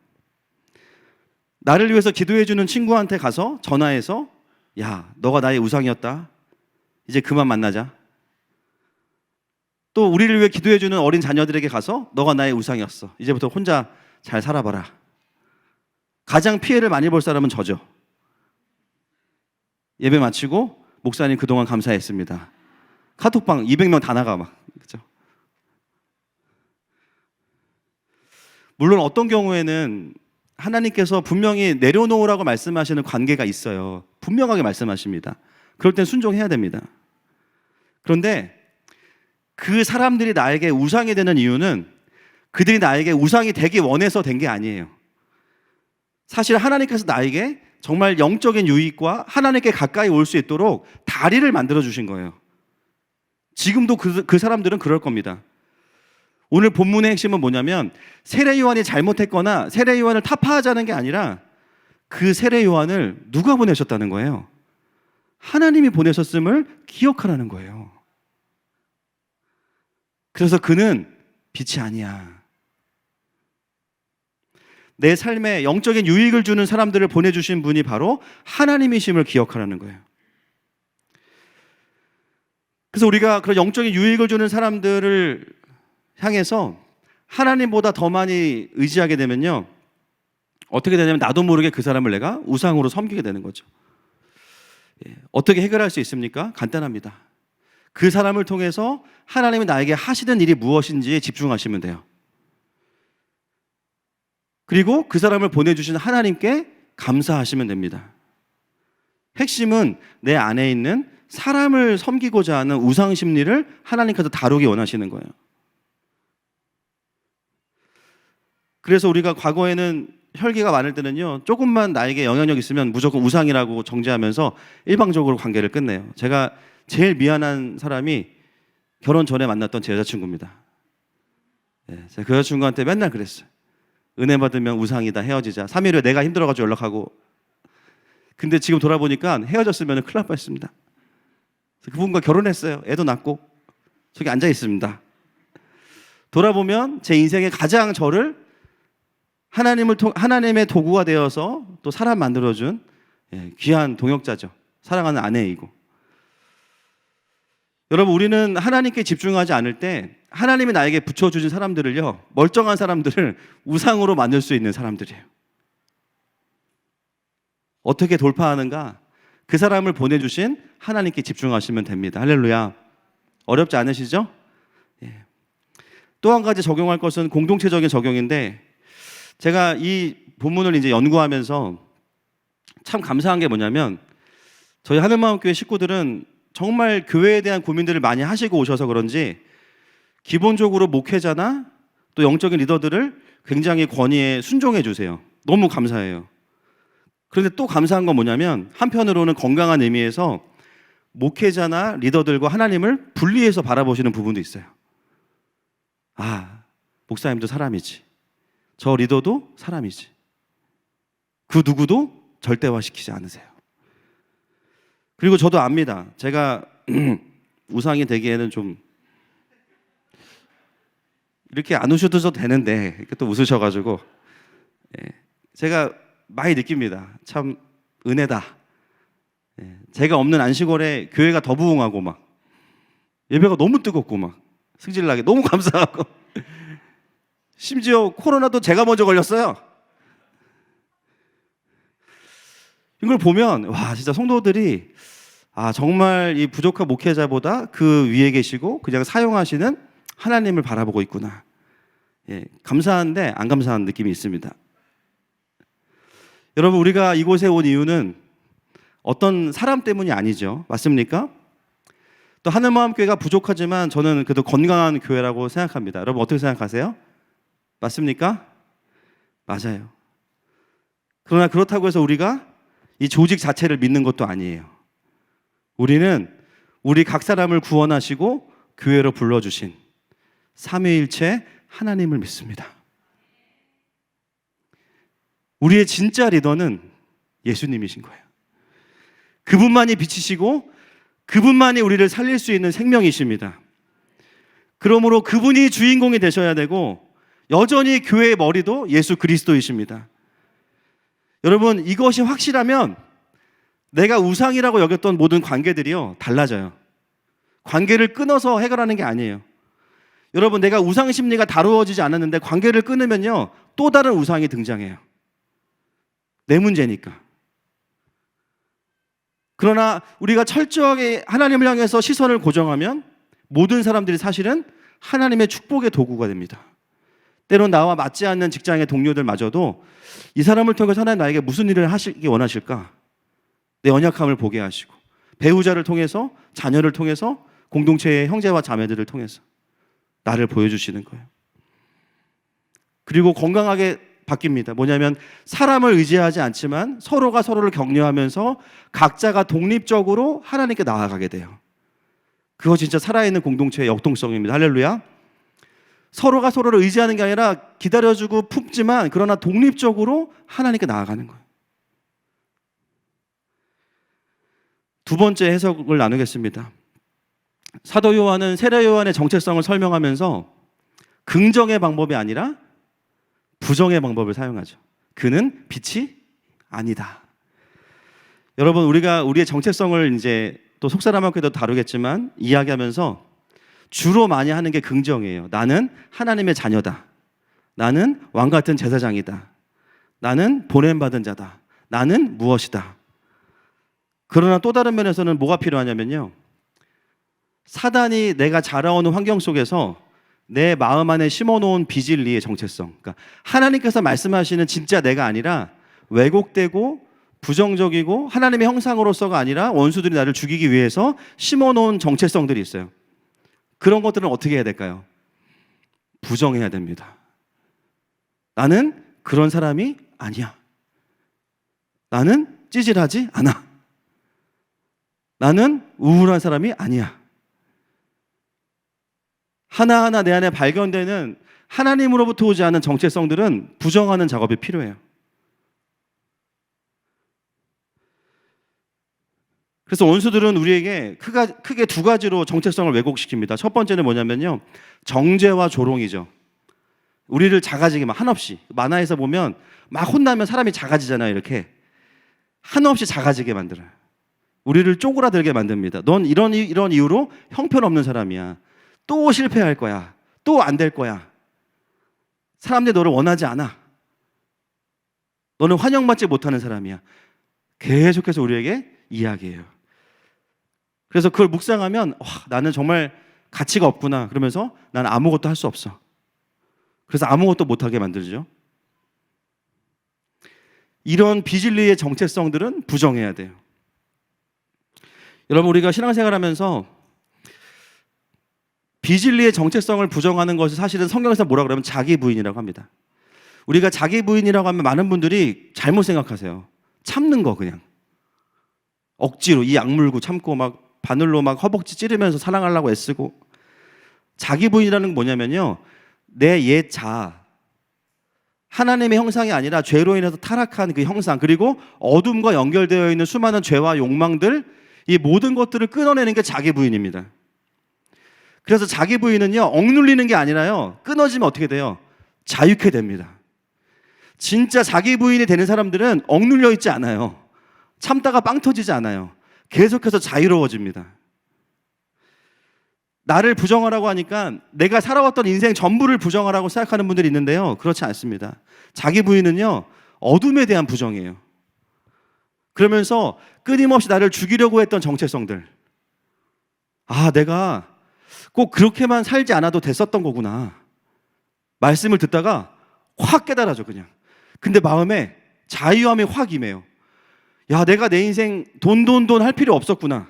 나를 위해서 기도해 주는 친구한테 가서 전화해서, 야, 너가 나의 우상이었다. 이제 그만 만나자. 또 우리를 위해 기도해 주는 어린 자녀들에게 가서 너가 나의 우상이었어. 이제부터 혼자 잘 살아봐라. 가장 피해를 많이 볼 사람은 저죠. 예배 마치고 목사님 그동안 감사했습니다. 카톡방 200명 다 나가 막. 그죠? 물론 어떤 경우에는 하나님께서 분명히 내려놓으라고 말씀하시는 관계가 있어요. 분명하게 말씀하십니다. 그럴 땐 순종해야 됩니다. 그런데 그 사람들이 나에게 우상이 되는 이유는 그들이 나에게 우상이 되기 원해서 된 게 아니에요. 사실 하나님께서 나에게 정말 영적인 유익과 하나님께 가까이 올 수 있도록 다리를 만들어 주신 거예요. 지금도 그 사람들은 그럴 겁니다. 오늘 본문의 핵심은 뭐냐면 세례 요한이 잘못했거나 세례 요한을 타파하자는 게 아니라 그 세례 요한을 누가 보내셨다는 거예요? 하나님이 보내셨음을 기억하라는 거예요. 그래서 그는 빛이 아니야. 내 삶에 영적인 유익을 주는 사람들을 보내주신 분이 바로 하나님이심을 기억하라는 거예요. 그래서 우리가 그런 영적인 유익을 주는 사람들을 향해서 하나님보다 더 많이 의지하게 되면요, 어떻게 되냐면 나도 모르게 그 사람을 내가 우상으로 섬기게 되는 거죠. 어떻게 해결할 수 있습니까? 간단합니다. 그 사람을 통해서 하나님이 나에게 하시는 일이 무엇인지에 집중하시면 돼요. 그리고 그 사람을 보내주신 하나님께 감사하시면 됩니다. 핵심은 내 안에 있는 사람을 섬기고자 하는 우상 심리를 하나님께서 다루기 원하시는 거예요. 그래서 우리가 과거에는 혈기가 많을 때는요, 조금만 나에게 영향력 있으면 무조건 우상이라고 정죄하면서 일방적으로 관계를 끝내요. 제가 제일 미안한 사람이 결혼 전에 만났던 제 여자친구입니다. 제가 그 여자친구한테 맨날 그랬어요. 은혜 받으면 우상이다, 헤어지자. 3일 후에 내가 힘들어가지고 연락하고. 근데 지금 돌아보니까 헤어졌으면 큰일 날 뻔했습니다. 그분과 결혼했어요. 애도 낳고 저기 앉아 있습니다. 돌아보면 제 인생에 가장 저를 하나님의 도구가 되어서 또 사람 만들어준 귀한 동역자죠. 사랑하는 아내이고. 여러분, 우리는 하나님께 집중하지 않을 때 하나님이 나에게 붙여주신 사람들을요, 멀쩡한 사람들을 우상으로 만들 수 있는 사람들이에요. 어떻게 돌파하는가? 그 사람을 보내주신 하나님께 집중하시면 됩니다. 할렐루야. 어렵지 않으시죠? 또 한 가지 적용할 것은 공동체적인 적용인데, 제가 이 본문을 이제 연구하면서 참 감사한 게 뭐냐면, 저희 하늘마음교회 식구들은 정말 교회에 대한 고민들을 많이 하시고 오셔서 그런지 기본적으로 목회자나 또 영적인 리더들을 굉장히 권위에 순종해 주세요. 너무 감사해요. 그런데 또 감사한 건 뭐냐면, 한편으로는 건강한 의미에서 목회자나 리더들과 하나님을 분리해서 바라보시는 부분도 있어요. 아, 목사님도 사람이지, 저 리더도 사람이지, 그 누구도 절대화시키지 않으세요. 그리고 저도 압니다. 제가 우상이 되기에는 좀 이렇게 안 웃으셔도 되는데 이렇게 또 웃으셔가지고 제가 많이 느낍니다. 참 은혜다. 제가 없는 안식월에 교회가 더 부흥하고 막 예배가 너무 뜨겁고 막 승질나게 너무 감사하고 심지어 코로나도 제가 먼저 걸렸어요. 이걸 보면 와, 진짜 성도들이 정말 이 부족한 목회자보다 그 위에 계시고 그냥 사용하시는 하나님을 바라보고 있구나. 감사한데 안 감사한 느낌이 있습니다. 여러분, 우리가 이곳에 온 이유는 어떤 사람 때문이 아니죠. 맞습니까? 또 하늘마음교회가 부족하지만 저는 그래도 건강한 교회라고 생각합니다. 여러분, 어떻게 생각하세요? 맞습니까? 맞아요. 그러나 그렇다고 해서 우리가 이 조직 자체를 믿는 것도 아니에요. 우리는 우리 각 사람을 구원하시고 교회로 불러주신 삼위일체 하나님을 믿습니다. 우리의 진짜 리더는 예수님이신 거예요. 그분만이 빛이시고 그분만이 우리를 살릴 수 있는 생명이십니다. 그러므로 그분이 주인공이 되셔야 되고, 여전히 교회의 머리도 예수 그리스도이십니다. 여러분, 이것이 확실하면 내가 우상이라고 여겼던 모든 관계들이요, 달라져요. 관계를 끊어서 해결하는 게 아니에요. 여러분, 내가 우상 심리가 다루어지지 않았는데 관계를 끊으면요, 또 다른 우상이 등장해요. 내 문제니까. 그러나 우리가 철저하게 하나님을 향해서 시선을 고정하면 모든 사람들이 사실은 하나님의 축복의 도구가 됩니다. 때론 나와 맞지 않는 직장의 동료들마저도 이 사람을 통해서 하나님 나에게 무슨 일을 하시기 원하실까? 내 연약함을 보게 하시고, 배우자를 통해서, 자녀를 통해서, 공동체의 형제와 자매들을 통해서 나를 보여주시는 거예요. 그리고 건강하게 바뀝니다. 뭐냐면 사람을 의지하지 않지만 서로가 서로를 격려하면서 각자가 독립적으로 하나님께 나아가게 돼요. 그거 진짜 살아있는 공동체의 역동성입니다. 할렐루야. 서로가 서로를 의지하는 게 아니라 기다려주고 품지만 그러나 독립적으로 하나님께 나아가는 거예요. 두 번째 해석을 나누겠습니다. 사도 요한은 세례 요한의 정체성을 설명하면서 긍정의 방법이 아니라 부정의 방법을 사용하죠. 그는 빛이 아니다. 여러분, 우리가 우리의 정체성을 이제 또 속사람한테도 다루겠지만 이야기하면서 주로 많이 하는 게 긍정이에요. 나는 하나님의 자녀다. 나는 왕 같은 제사장이다. 나는 보냄받은 자다. 나는 무엇이다. 그러나 또 다른 면에서는 뭐가 필요하냐면요, 사단이 내가 자라오는 환경 속에서 내 마음 안에 심어놓은 비진리의 정체성, 그러니까 하나님께서 말씀하시는 진짜 내가 아니라 왜곡되고 부정적이고 하나님의 형상으로서가 아니라 원수들이 나를 죽이기 위해서 심어놓은 정체성들이 있어요. 그런 것들은 어떻게 해야 될까요? 부정해야 됩니다. 나는 그런 사람이 아니야. 나는 찌질하지 않아. 나는 우울한 사람이 아니야. 하나하나 내 안에 발견되는 하나님으로부터 오지 않은 정체성들은 부정하는 작업이 필요해요. 그래서 원수들은 우리에게 크게 두 가지로 정체성을 왜곡시킵니다. 첫 번째는 뭐냐면요, 정죄와 조롱이죠. 우리를 작아지게 막 한없이, 만화에서 보면 막 혼나면 사람이 작아지잖아요. 이렇게 한없이 작아지게 만들어요. 우리를 쪼그라들게 만듭니다. 넌 이런 이유로 형편없는 사람이야. 또 실패할 거야. 또 안 될 거야. 사람들이 너를 원하지 않아. 너는 환영받지 못하는 사람이야. 계속해서 우리에게 이야기해요. 그래서 그걸 묵상하면 나는 정말 가치가 없구나. 그러면서 나는 아무것도 할 수 없어. 그래서 아무것도 못하게 만들죠. 이런 비진리의 정체성들은 부정해야 돼요. 여러분, 우리가 신앙생활하면서 비진리의 정체성을 부정하는 것이 사실은 성경에서 뭐라 그러면 자기 부인이라고 합니다. 우리가 자기 부인이라고 하면 많은 분들이 잘못 생각하세요. 참는 거, 그냥 억지로 이 악물고 참고 막 바늘로 막 허벅지 찌르면서 사랑하려고 애쓰고. 자기 부인이라는 건 뭐냐면요, 내 옛 자아, 하나님의 형상이 아니라 죄로 인해서 타락한 그 형상, 그리고 어둠과 연결되어 있는 수많은 죄와 욕망들, 이 모든 것들을 끊어내는 게 자기 부인입니다. 그래서 자기 부인은요, 억눌리는 게 아니라요, 끊어지면 어떻게 돼요? 자유케 됩니다. 진짜 자기 부인이 되는 사람들은 억눌려 있지 않아요. 참다가 빵 터지지 않아요. 계속해서 자유로워집니다. 나를 부정하라고 하니까 내가 살아왔던 인생 전부를 부정하라고 생각하는 분들이 있는데요, 그렇지 않습니다. 자기 부인은요, 어둠에 대한 부정이에요. 그러면서 끊임없이 나를 죽이려고 했던 정체성들, 내가 꼭 그렇게만 살지 않아도 됐었던 거구나. 말씀을 듣다가 확 깨달아져, 그냥. 근데 마음에 자유함이 확 임해요. 내가 내 인생 돈 할 필요 없었구나.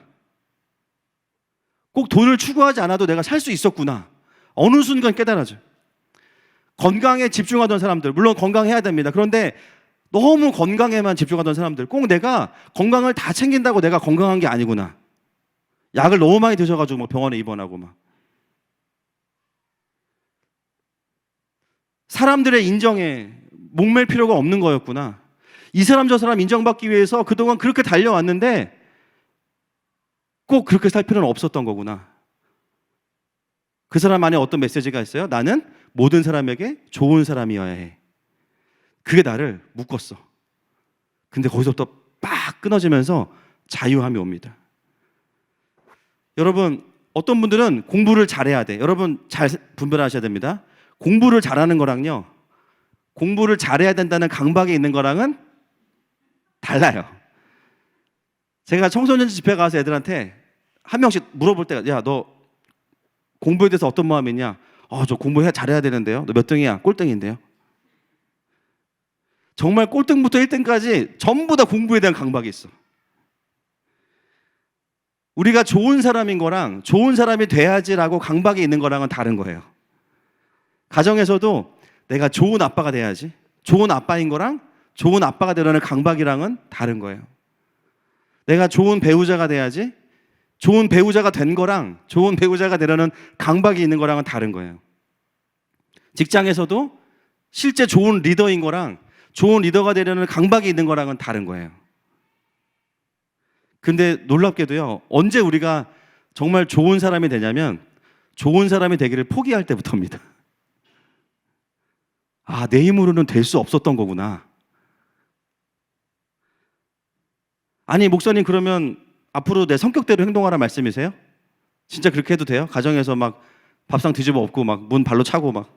꼭 돈을 추구하지 않아도 내가 살 수 있었구나. 어느 순간 깨달아져. 건강에 집중하던 사람들, 물론 건강해야 됩니다. 그런데 너무 건강에만 집중하던 사람들, 꼭 내가 건강을 다 챙긴다고 내가 건강한 게 아니구나. 약을 너무 많이 드셔가지고 막 병원에 입원하고 막. 사람들의 인정에 목맬 필요가 없는 거였구나. 이 사람 저 사람 인정받기 위해서 그동안 그렇게 달려왔는데 꼭 그렇게 살 필요는 없었던 거구나. 그 사람 안에 어떤 메시지가 있어요? 나는 모든 사람에게 좋은 사람이어야 해. 그게 나를 묶었어. 근데 거기서부터 빡 끊어지면서 자유함이 옵니다. 여러분, 어떤 분들은 공부를 잘해야 돼. 여러분 잘 분별하셔야 됩니다. 공부를 잘하는 거랑요, 공부를 잘해야 된다는 강박이 있는 거랑은 달라요. 제가 청소년 집회 가서 애들한테 한 명씩 물어볼 때가, 야, 너 공부에 대해서 어떤 마음이 있냐? 저 공부 잘해야 되는데요. 너 몇 등이야? 꼴등인데요. 정말 꼴등부터 1등까지 전부 다 공부에 대한 강박이 있어. 우리가 좋은 사람인 거랑 좋은 사람이 돼야지라고 강박이 있는 거랑은 다른 거예요. 가정에서도 내가 좋은 아빠가 돼야지. 좋은 아빠인 거랑 좋은 아빠가 되려는 강박이랑은 다른 거예요. 내가 좋은 배우자가 돼야지. 좋은 배우자가 된 거랑 좋은 배우자가 되려는 강박이 있는 거랑은 다른 거예요. 직장에서도 실제 좋은 리더인 거랑 좋은 리더가 되려는 강박이 있는 거랑은 다른 거예요. 근데 놀랍게도요, 언제 우리가 정말 좋은 사람이 되냐면 좋은 사람이 되기를 포기할 때부터입니다. 아, 내 힘으로는 될 수 없었던 거구나. 아니, 목사님, 그러면 앞으로 내 성격대로 행동하라 말씀이세요? 진짜 그렇게 해도 돼요? 가정에서 막 밥상 뒤집어 엎고 막 문 발로 차고 막.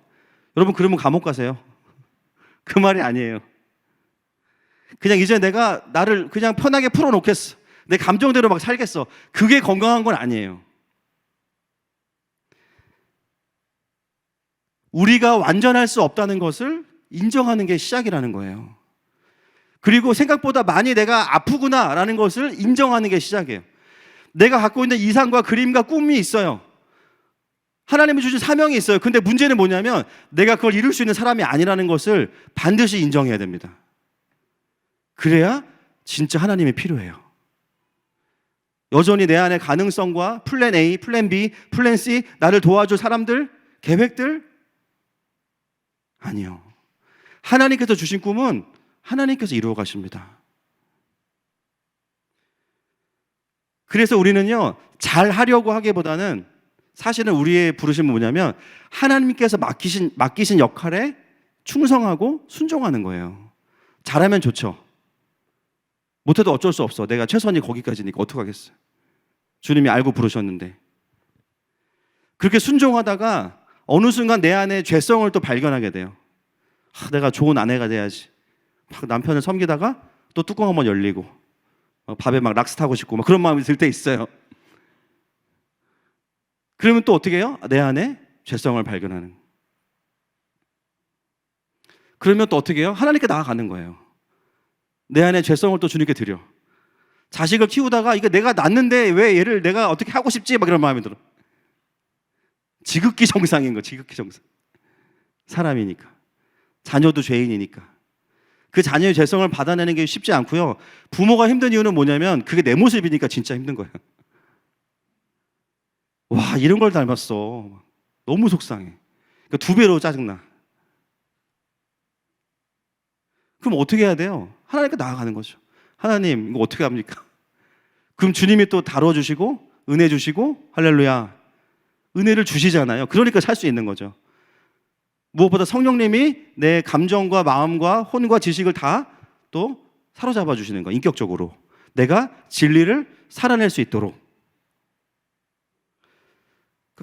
여러분, 그러면 감옥 가세요. 그 말이 아니에요. 그냥 이제 내가 나를 그냥 편하게 풀어놓겠어. 내 감정대로 막 살겠어. 그게 건강한 건 아니에요. 우리가 완전할 수 없다는 것을 인정하는 게 시작이라는 거예요. 그리고 생각보다 많이 내가 아프구나라는 것을 인정하는 게 시작이에요. 내가 갖고 있는 이상과 그림과 꿈이 있어요. 하나님이 주신 사명이 있어요. 근데 문제는 뭐냐면 내가 그걸 이룰 수 있는 사람이 아니라는 것을 반드시 인정해야 됩니다. 그래야 진짜 하나님이 필요해요. 여전히 내 안에 가능성과 플랜 A, 플랜 B, 플랜 C, 나를 도와줄 사람들, 계획들? 아니요. 하나님께서 주신 꿈은 하나님께서 이루어 가십니다. 그래서 우리는요, 잘 하려고 하기보다는 사실은 우리의 부르심은 뭐냐면 하나님께서 맡기신 역할에 충성하고 순종하는 거예요. 잘하면 좋죠. 못해도 어쩔 수 없어. 내가 최선이 거기까지니까 어떡하겠어요. 주님이 알고 부르셨는데. 그렇게 순종하다가 어느 순간 내 안에 죄성을 또 발견하게 돼요. 내가 좋은 아내가 돼야지. 막 남편을 섬기다가 또 뚜껑 한번 열리고 밥에 막 락스 타고 싶고 막 그런 마음이 들 때 있어요. 그러면 또 어떻게 해요? 내 안에 죄성을 발견하는. 그러면 또 어떻게 해요? 하나님께 나아가는 거예요. 내 안에 죄성을 또 주님께 드려. 자식을 키우다가 이게 내가 낳는데 왜 얘를 내가 어떻게 하고 싶지? 막 이런 마음이 들어. 지극히 정상인 거, 지극히 정상. 사람이니까. 자녀도 죄인이니까. 그 자녀의 죄성을 받아내는 게 쉽지 않고요. 부모가 힘든 이유는 뭐냐면 그게 내 모습이니까 진짜 힘든 거예요. 와, 이런 걸 닮았어. 너무 속상해. 그러니까 2배로 짜증나. 그럼 어떻게 해야 돼요? 하나님께 나아가는 거죠. 하나님, 이거 어떻게 합니까? 그럼 주님이 또 다뤄주시고 은혜 주시고 할렐루야. 은혜를 주시잖아요. 그러니까 살 수 있는 거죠. 무엇보다 성령님이 내 감정과 마음과 혼과 지식을 다 또 사로잡아 주시는 거예요. 인격적으로. 내가 진리를 살아낼 수 있도록.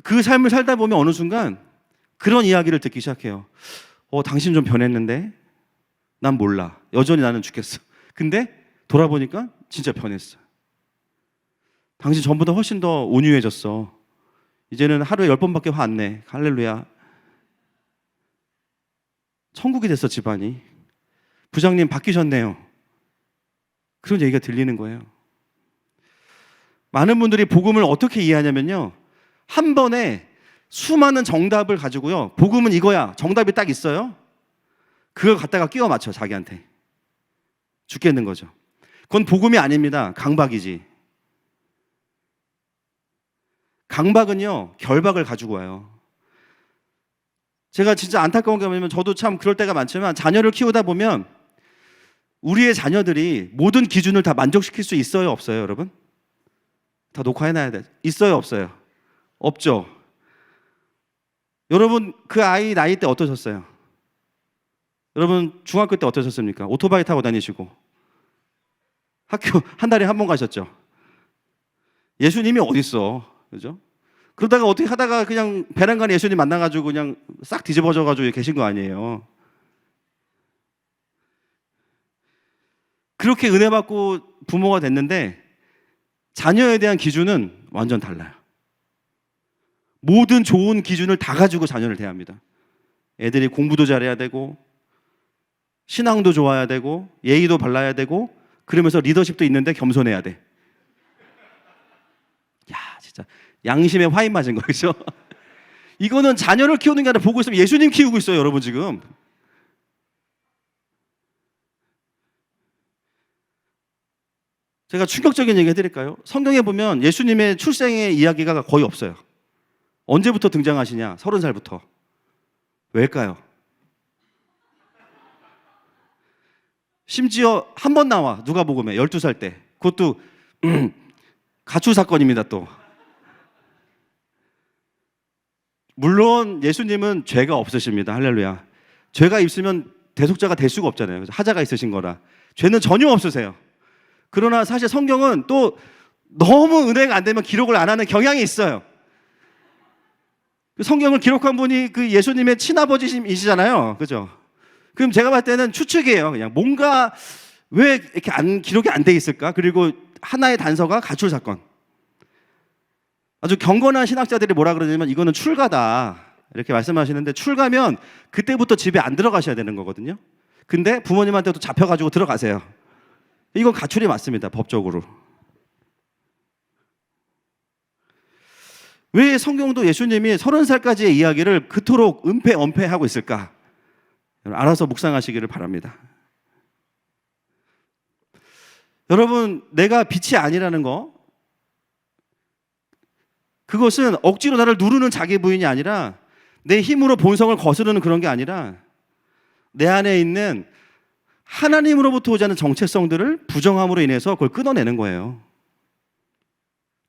그 삶을 살다 보면 어느 순간 그런 이야기를 듣기 시작해요. 당신 좀 변했는데? 난 몰라. 여전히 나는 죽겠어. 근데 돌아보니까 진짜 변했어. 당신 전보다 훨씬 더 온유해졌어. 이제는 하루에 10번밖에 화 안 내. 할렐루야. 천국이 됐어, 집안이. 부장님 바뀌셨네요. 그런 얘기가 들리는 거예요. 많은 분들이 복음을 어떻게 이해하냐면요, 한 번에 수많은 정답을 가지고요, 복음은 이거야, 정답이 딱 있어요. 그걸 갖다가 끼워 맞춰, 자기한테. 죽겠는 거죠. 그건 복음이 아닙니다. 강박이지. 강박은요, 결박을 가지고 와요. 제가 진짜 안타까운 게 뭐냐면, 저도 참 그럴 때가 많지만 자녀를 키우다 보면 우리의 자녀들이 모든 기준을 다 만족시킬 수 있어요, 없어요, 여러분? 다 녹화해놔야 돼. 있어요, 없어요? 없죠. 여러분, 그 아이 나이 때 어떠셨어요? 여러분, 중학교 때 어떠셨습니까? 오토바이 타고 다니시고 학교 한 달에 한 번 가셨죠? 예수님이 어딨어, 그죠? 그러다가 어떻게 하다가 그냥 베란간에 예수님 만나가지고 그냥 싹 뒤집어져가지고 계신 거 아니에요. 그렇게 은혜 받고 부모가 됐는데 자녀에 대한 기준은 완전 달라요. 모든 좋은 기준을 다 가지고 자녀를 대합니다. 애들이 공부도 잘해야 되고 신앙도 좋아야 되고 예의도 발라야 되고 그러면서 리더십도 있는데 겸손해야 돼. 야, 진짜 양심에 화인 맞은 거죠. 이거는 자녀를 키우는 게 아니라 보고 있으면 예수님 키우고 있어요, 여러분 지금. 제가 충격적인 얘기 해드릴까요? 성경에 보면 예수님의 출생의 이야기가 거의 없어요. 언제부터 등장하시냐? 30살부터. 왜일까요? 심지어 한 번 나와, 누가복음에 12살 때. 그것도 가출 사건입니다 또. 물론 예수님은 죄가 없으십니다. 할렐루야. 죄가 있으면 대속자가 될 수가 없잖아요. 하자가 있으신 거라. 죄는 전혀 없으세요. 그러나 사실 성경은 또 너무 은혜가 안 되면 기록을 안 하는 경향이 있어요. 성경을 기록한 분이 그 예수님의 친아버지이시잖아요. 그죠? 그럼 제가 봤을 때는 추측이에요. 그냥 뭔가 왜 이렇게 기록이 안 돼 있을까? 그리고 하나의 단서가 가출 사건. 아주 경건한 신학자들이 뭐라 그러냐면 이거는 출가다 이렇게 말씀하시는데, 출가면 그때부터 집에 안 들어가셔야 되는 거거든요. 근데 부모님한테도 잡혀가지고 들어가세요. 이건 가출이 맞습니다, 법적으로. 왜 성경도 예수님이 30살까지의 이야기를 그토록 은폐언폐하고 있을까? 알아서 묵상하시기를 바랍니다. 여러분, 내가 빛이 아니라는 거, 그것은 억지로 나를 누르는 자기 부인이 아니라, 내 힘으로 본성을 거스르는 그런 게 아니라, 내 안에 있는 하나님으로부터 오지 않는 정체성들을 부정함으로 인해서 그걸 끊어내는 거예요.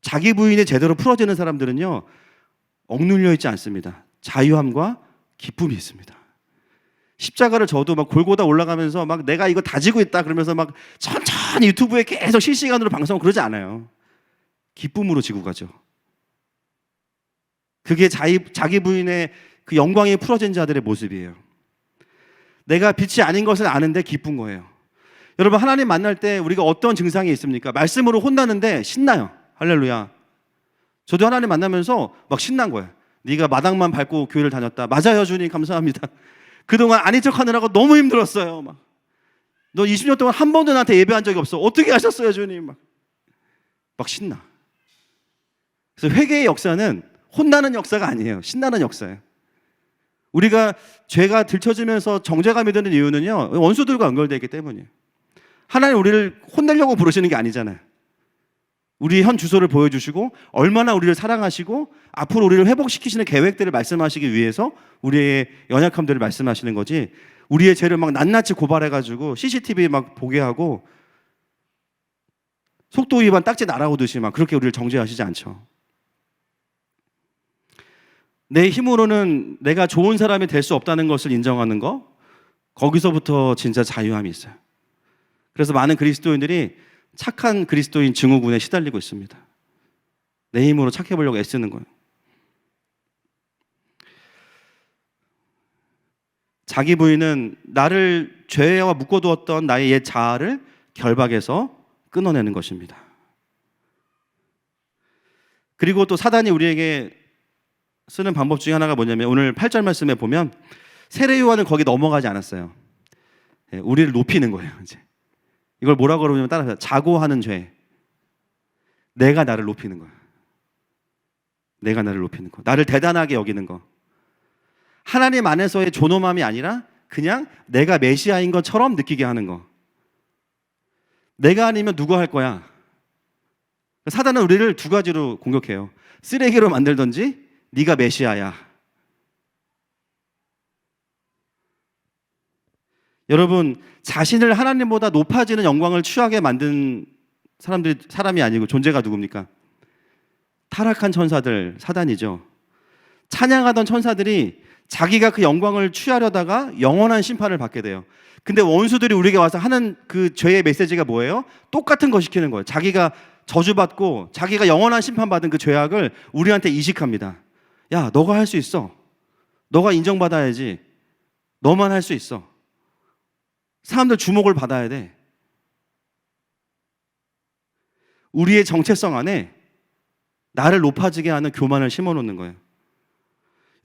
자기 부인이 제대로 풀어지는 사람들은요, 억눌려 있지 않습니다. 자유함과 기쁨이 있습니다. 십자가를 져도 막 골고다 올라가면서 막 내가 이거 다지고 있다 그러면서 막 천천히 유튜브에 계속 실시간으로 방송하고 그러지 않아요. 기쁨으로 지고 가죠. 그게 자기 부인의 그 영광이 풀어진 자들의 모습이에요. 내가 빛이 아닌 것을 아는데 기쁜 거예요. 여러분, 하나님 만날 때 우리가 어떤 증상이 있습니까? 말씀으로 혼나는데 신나요. 할렐루야. 저도 하나님 만나면서 막 신난 거예요. 네가 마당만 밟고 교회를 다녔다. 맞아요, 주님, 감사합니다. 그동안 아닌 척 하느라고 너무 힘들었어요. 막. 너 20년 동안 한 번도 나한테 예배한 적이 없어. 어떻게 하셨어요, 주님? 막 신나. 그래서 회개의 역사는 혼나는 역사가 아니에요. 신나는 역사예요. 우리가 죄가 들춰지면서 정죄감이 드는 이유는요, 원수들과 연결되어 있기 때문이에요. 하나님 우리를 혼내려고 부르시는 게 아니잖아요. 우리 현 주소를 보여주시고 얼마나 우리를 사랑하시고 앞으로 우리를 회복시키시는 계획들을 말씀하시기 위해서 우리의 연약함들을 말씀하시는 거지, 우리의 죄를 막 낱낱이 고발해가지고 CCTV 막 보게 하고 속도 위반 딱지 날아오듯이 막 그렇게 우리를 정죄하시지 않죠. 내 힘으로는 내가 좋은 사람이 될 수 없다는 것을 인정하는 거, 거기서부터 진짜 자유함이 있어요. 그래서 많은 그리스도인들이 착한 그리스도인 증후군에 시달리고 있습니다. 내 힘으로 착해 보려고 애쓰는 거예요. 자기 부인은 나를 죄와 묶어두었던 나의 옛 자아를 결박해서 끊어내는 것입니다. 그리고 또 사단이 우리에게 쓰는 방법 중에 하나가 뭐냐면, 오늘 8절 말씀에 보면 세례 요한은 거기 넘어가지 않았어요. 우리를 높이는 거예요. 이제 이걸 뭐라고 그러냐면, 따라서 자고하는 죄. 내가 나를 높이는 거야. 내가 나를 높이는 거. 나를 대단하게 여기는 거. 하나님 안에서의 존엄함이 아니라 그냥 내가 메시아인 것처럼 느끼게 하는 거. 내가 아니면 누가 할 거야? 사단은 우리를 두 가지로 공격해요. 쓰레기로 만들든지 네가 메시아야. 여러분, 자신을 하나님보다 높아지는 영광을 취하게 만든 사람이 아니고 존재가 누굽니까? 타락한 천사들, 사단이죠. 찬양하던 천사들이 자기가 그 영광을 취하려다가 영원한 심판을 받게 돼요. 근데 원수들이 우리에게 와서 하는 그 죄의 메시지가 뭐예요? 똑같은 거 시키는 거예요. 자기가 저주받고 자기가 영원한 심판받은 그 죄악을 우리한테 이식합니다. 야, 너가 할 수 있어. 너가 인정받아야지. 너만 할 수 있어. 사람들 주목을 받아야 돼. 우리의 정체성 안에 나를 높아지게 하는 교만을 심어놓는 거예요.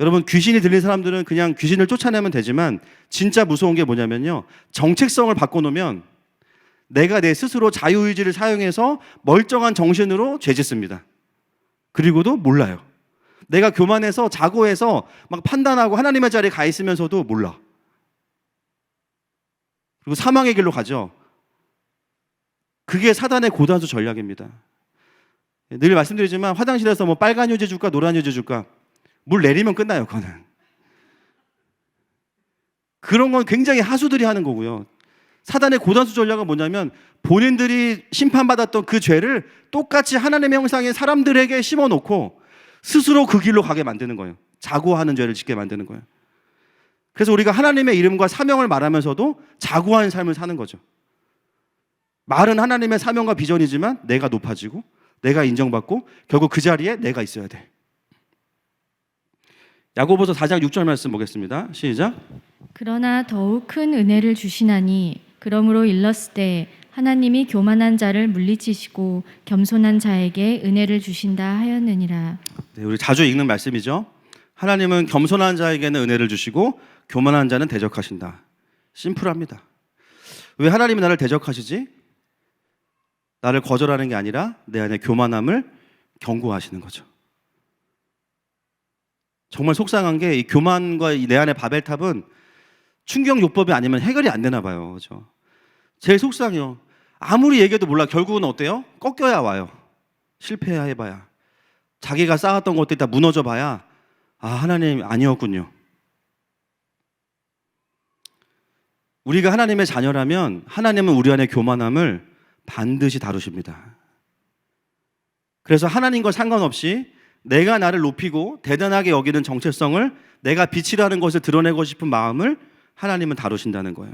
여러분, 귀신이 들린 사람들은 그냥 귀신을 쫓아내면 되지만 진짜 무서운 게 뭐냐면요, 정체성을 바꿔놓으면 내가 내 스스로 자유의지를 사용해서 멀쩡한 정신으로 죄짓습니다. 그리고도 몰라요. 내가 교만해서 자고해서 막 판단하고 하나님의 자리에 가 있으면서도 몰라. 그리고 사망의 길로 가죠. 그게 사단의 고단수 전략입니다. 늘 말씀드리지만 화장실에서 뭐 빨간 휴지 줄까 노란 휴지 줄까 물 내리면 끝나요. 그거는. 그런 건 굉장히 하수들이 하는 거고요. 사단의 고단수 전략은 뭐냐면 본인들이 심판받았던 그 죄를 똑같이 하나님의 형상인 사람들에게 심어놓고 스스로 그 길로 가게 만드는 거예요. 자고하는 죄를 짓게 만드는 거예요. 그래서 우리가 하나님의 이름과 사명을 말하면서도 자고한 삶을 사는 거죠. 말은 하나님의 사명과 비전이지만 내가 높아지고 내가 인정받고 결국 그 자리에 내가 있어야 돼. 야고보서 4장 6절 말씀 보겠습니다. 시작. 그러나 더욱 큰 은혜를 주시나니 그러므로 일렀을 때 하나님이 교만한 자를 물리치시고 겸손한 자에게 은혜를 주신다 하였느니라. 네, 우리 자주 읽는 말씀이죠. 하나님은 겸손한 자에게는 은혜를 주시고 교만한 자는 대적하신다. 심플합니다. 왜 하나님이 나를 대적하시지? 나를 거절하는 게 아니라 내 안에 교만함을 경고하시는 거죠. 정말 속상한 게 이 교만과 이 내 안의 바벨탑은 충격요법이 아니면 해결이 안 되나 봐요. 그렇죠? 제일 속상해요. 아무리 얘기해도 몰라. 결국은 어때요? 꺾여야 와요. 실패해야 해봐야. 자기가 쌓았던 것들이 다 무너져 봐야 아, 하나님 아니었군요. 우리가 하나님의 자녀라면 하나님은 우리 안의 교만함을 반드시 다루십니다. 그래서 하나님과 상관없이 내가 나를 높이고 대단하게 여기는 정체성을 내가 빛이라는 것을 드러내고 싶은 마음을 하나님은 다루신다는 거예요.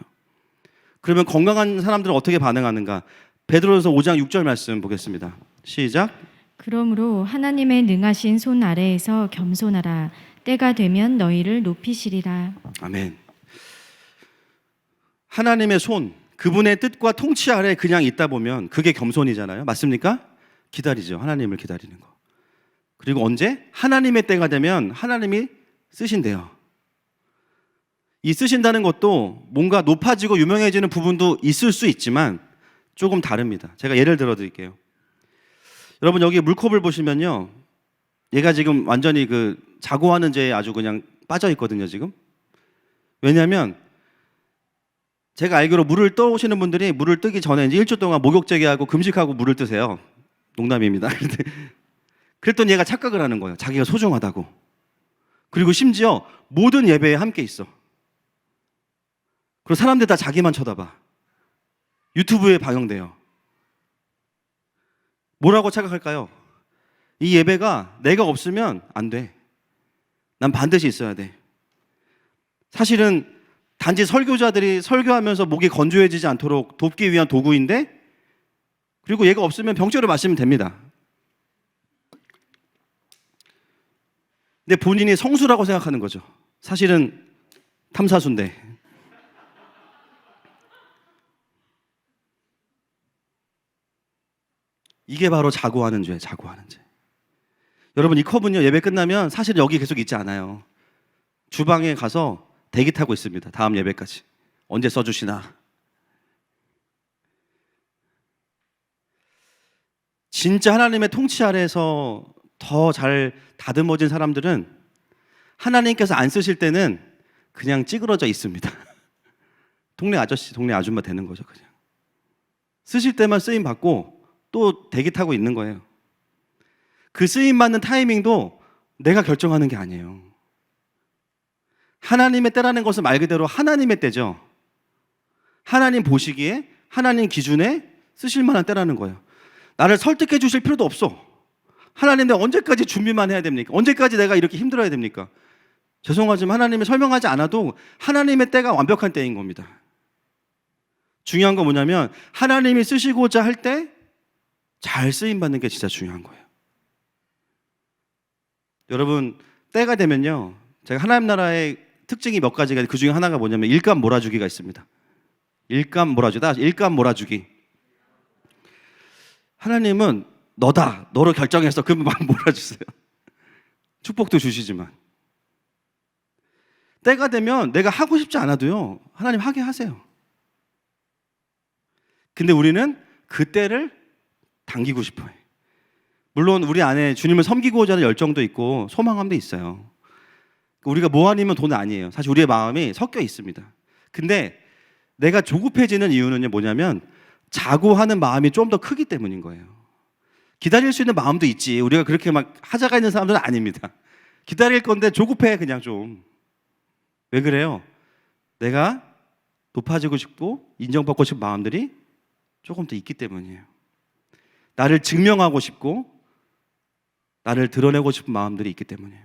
그러면 건강한 사람들은 어떻게 반응하는가? 베드로전서 5장 6절 말씀 보겠습니다. 시작. 그러므로 하나님의 능하신 손 아래에서 겸손하라. 때가 되면 너희를 높이시리라. 아멘. 하나님의 손, 그분의 뜻과 통치 아래 그냥 있다 보면 그게 겸손이잖아요. 맞습니까? 기다리죠. 하나님을 기다리는 거. 그리고 언제? 하나님의 때가 되면 하나님이 쓰신대요. 이 쓰신다는 것도 뭔가 높아지고 유명해지는 부분도 있을 수 있지만 조금 다릅니다. 제가 예를 들어 드릴게요. 여러분 여기 물컵을 보시면요. 얘가 지금 완전히 그 자고하는 죄에 아주 그냥 빠져 있거든요, 지금. 왜냐하면 제가 알기로 물을 떠오시는 분들이 물을 뜨기 전에 이제 일주 동안 목욕제기하고 금식하고 물을 뜨세요. 농담입니다. 그랬더니 얘가 착각을 하는 거예요. 자기가 소중하다고. 그리고 심지어 모든 예배에 함께 있어. 그리고 사람들 다 자기만 쳐다봐. 유튜브에 방영돼요. 뭐라고 착각할까요? 이 예배가 내가 없으면 안 돼. 난 반드시 있어야 돼. 사실은 단지 설교자들이 설교하면서 목이 건조해지지 않도록 돕기 위한 도구인데 그리고 얘가 없으면 병조를 마시면 됩니다. 근데 본인이 성수라고 생각하는 거죠. 사실은 탐사수인데. 이게 바로 자고하는 죄, 자고하는 죄. 여러분 이 컵은요 예배 끝나면 사실 여기 계속 있지 않아요. 주방에 가서 대기 타고 있습니다. 다음 예배까지. 언제 써주시나. 진짜 하나님의 통치 아래에서 더 잘 다듬어진 사람들은 하나님께서 안 쓰실 때는 그냥 찌그러져 있습니다. 동네 아저씨, 동네 아줌마 되는 거죠. 그냥 쓰실 때만 쓰임 받고 또 대기 타고 있는 거예요. 그 쓰임 받는 타이밍도 내가 결정하는 게 아니에요. 하나님의 때라는 것은 말 그대로 하나님의 때죠. 하나님 보시기에 하나님 기준에 쓰실 만한 때라는 거예요. 나를 설득해 주실 필요도 없어. 하나님 내가 언제까지 준비만 해야 됩니까? 언제까지 내가 이렇게 힘들어야 됩니까? 죄송하지만 하나님이 설명하지 않아도 하나님의 때가 완벽한 때인 겁니다. 중요한 건 뭐냐면 하나님이 쓰시고자 할 때 잘 쓰임받는 게 진짜 중요한 거예요. 여러분 때가 되면요 제가 하나님 나라의 특징이 몇 가지가 그 중에 하나가 뭐냐면 일감 몰아주기가 있습니다. 일감 몰아주다. 일감 몰아주기. 하나님은 너다. 너로 결정해서 그러면 막 몰아주세요. 축복도 주시지만 때가 되면 내가 하고 싶지 않아도요 하나님 하게 하세요. 근데 우리는 그 때를 당기고 싶어요. 물론 우리 안에 주님을 섬기고자 하는 열정도 있고 소망함도 있어요. 우리가 뭐 아니면 돈 아니에요. 사실 우리의 마음이 섞여 있습니다. 근데 내가 조급해지는 이유는 뭐냐면 자고하는 마음이 좀 더 크기 때문인 거예요. 기다릴 수 있는 마음도 있지. 우리가 그렇게 막 하자가 있는 사람들은 아닙니다. 기다릴 건데 조급해 그냥 좀. 왜 그래요? 내가 높아지고 싶고 인정받고 싶은 마음들이 조금 더 있기 때문이에요. 나를 증명하고 싶고 나를 드러내고 싶은 마음들이 있기 때문이에요.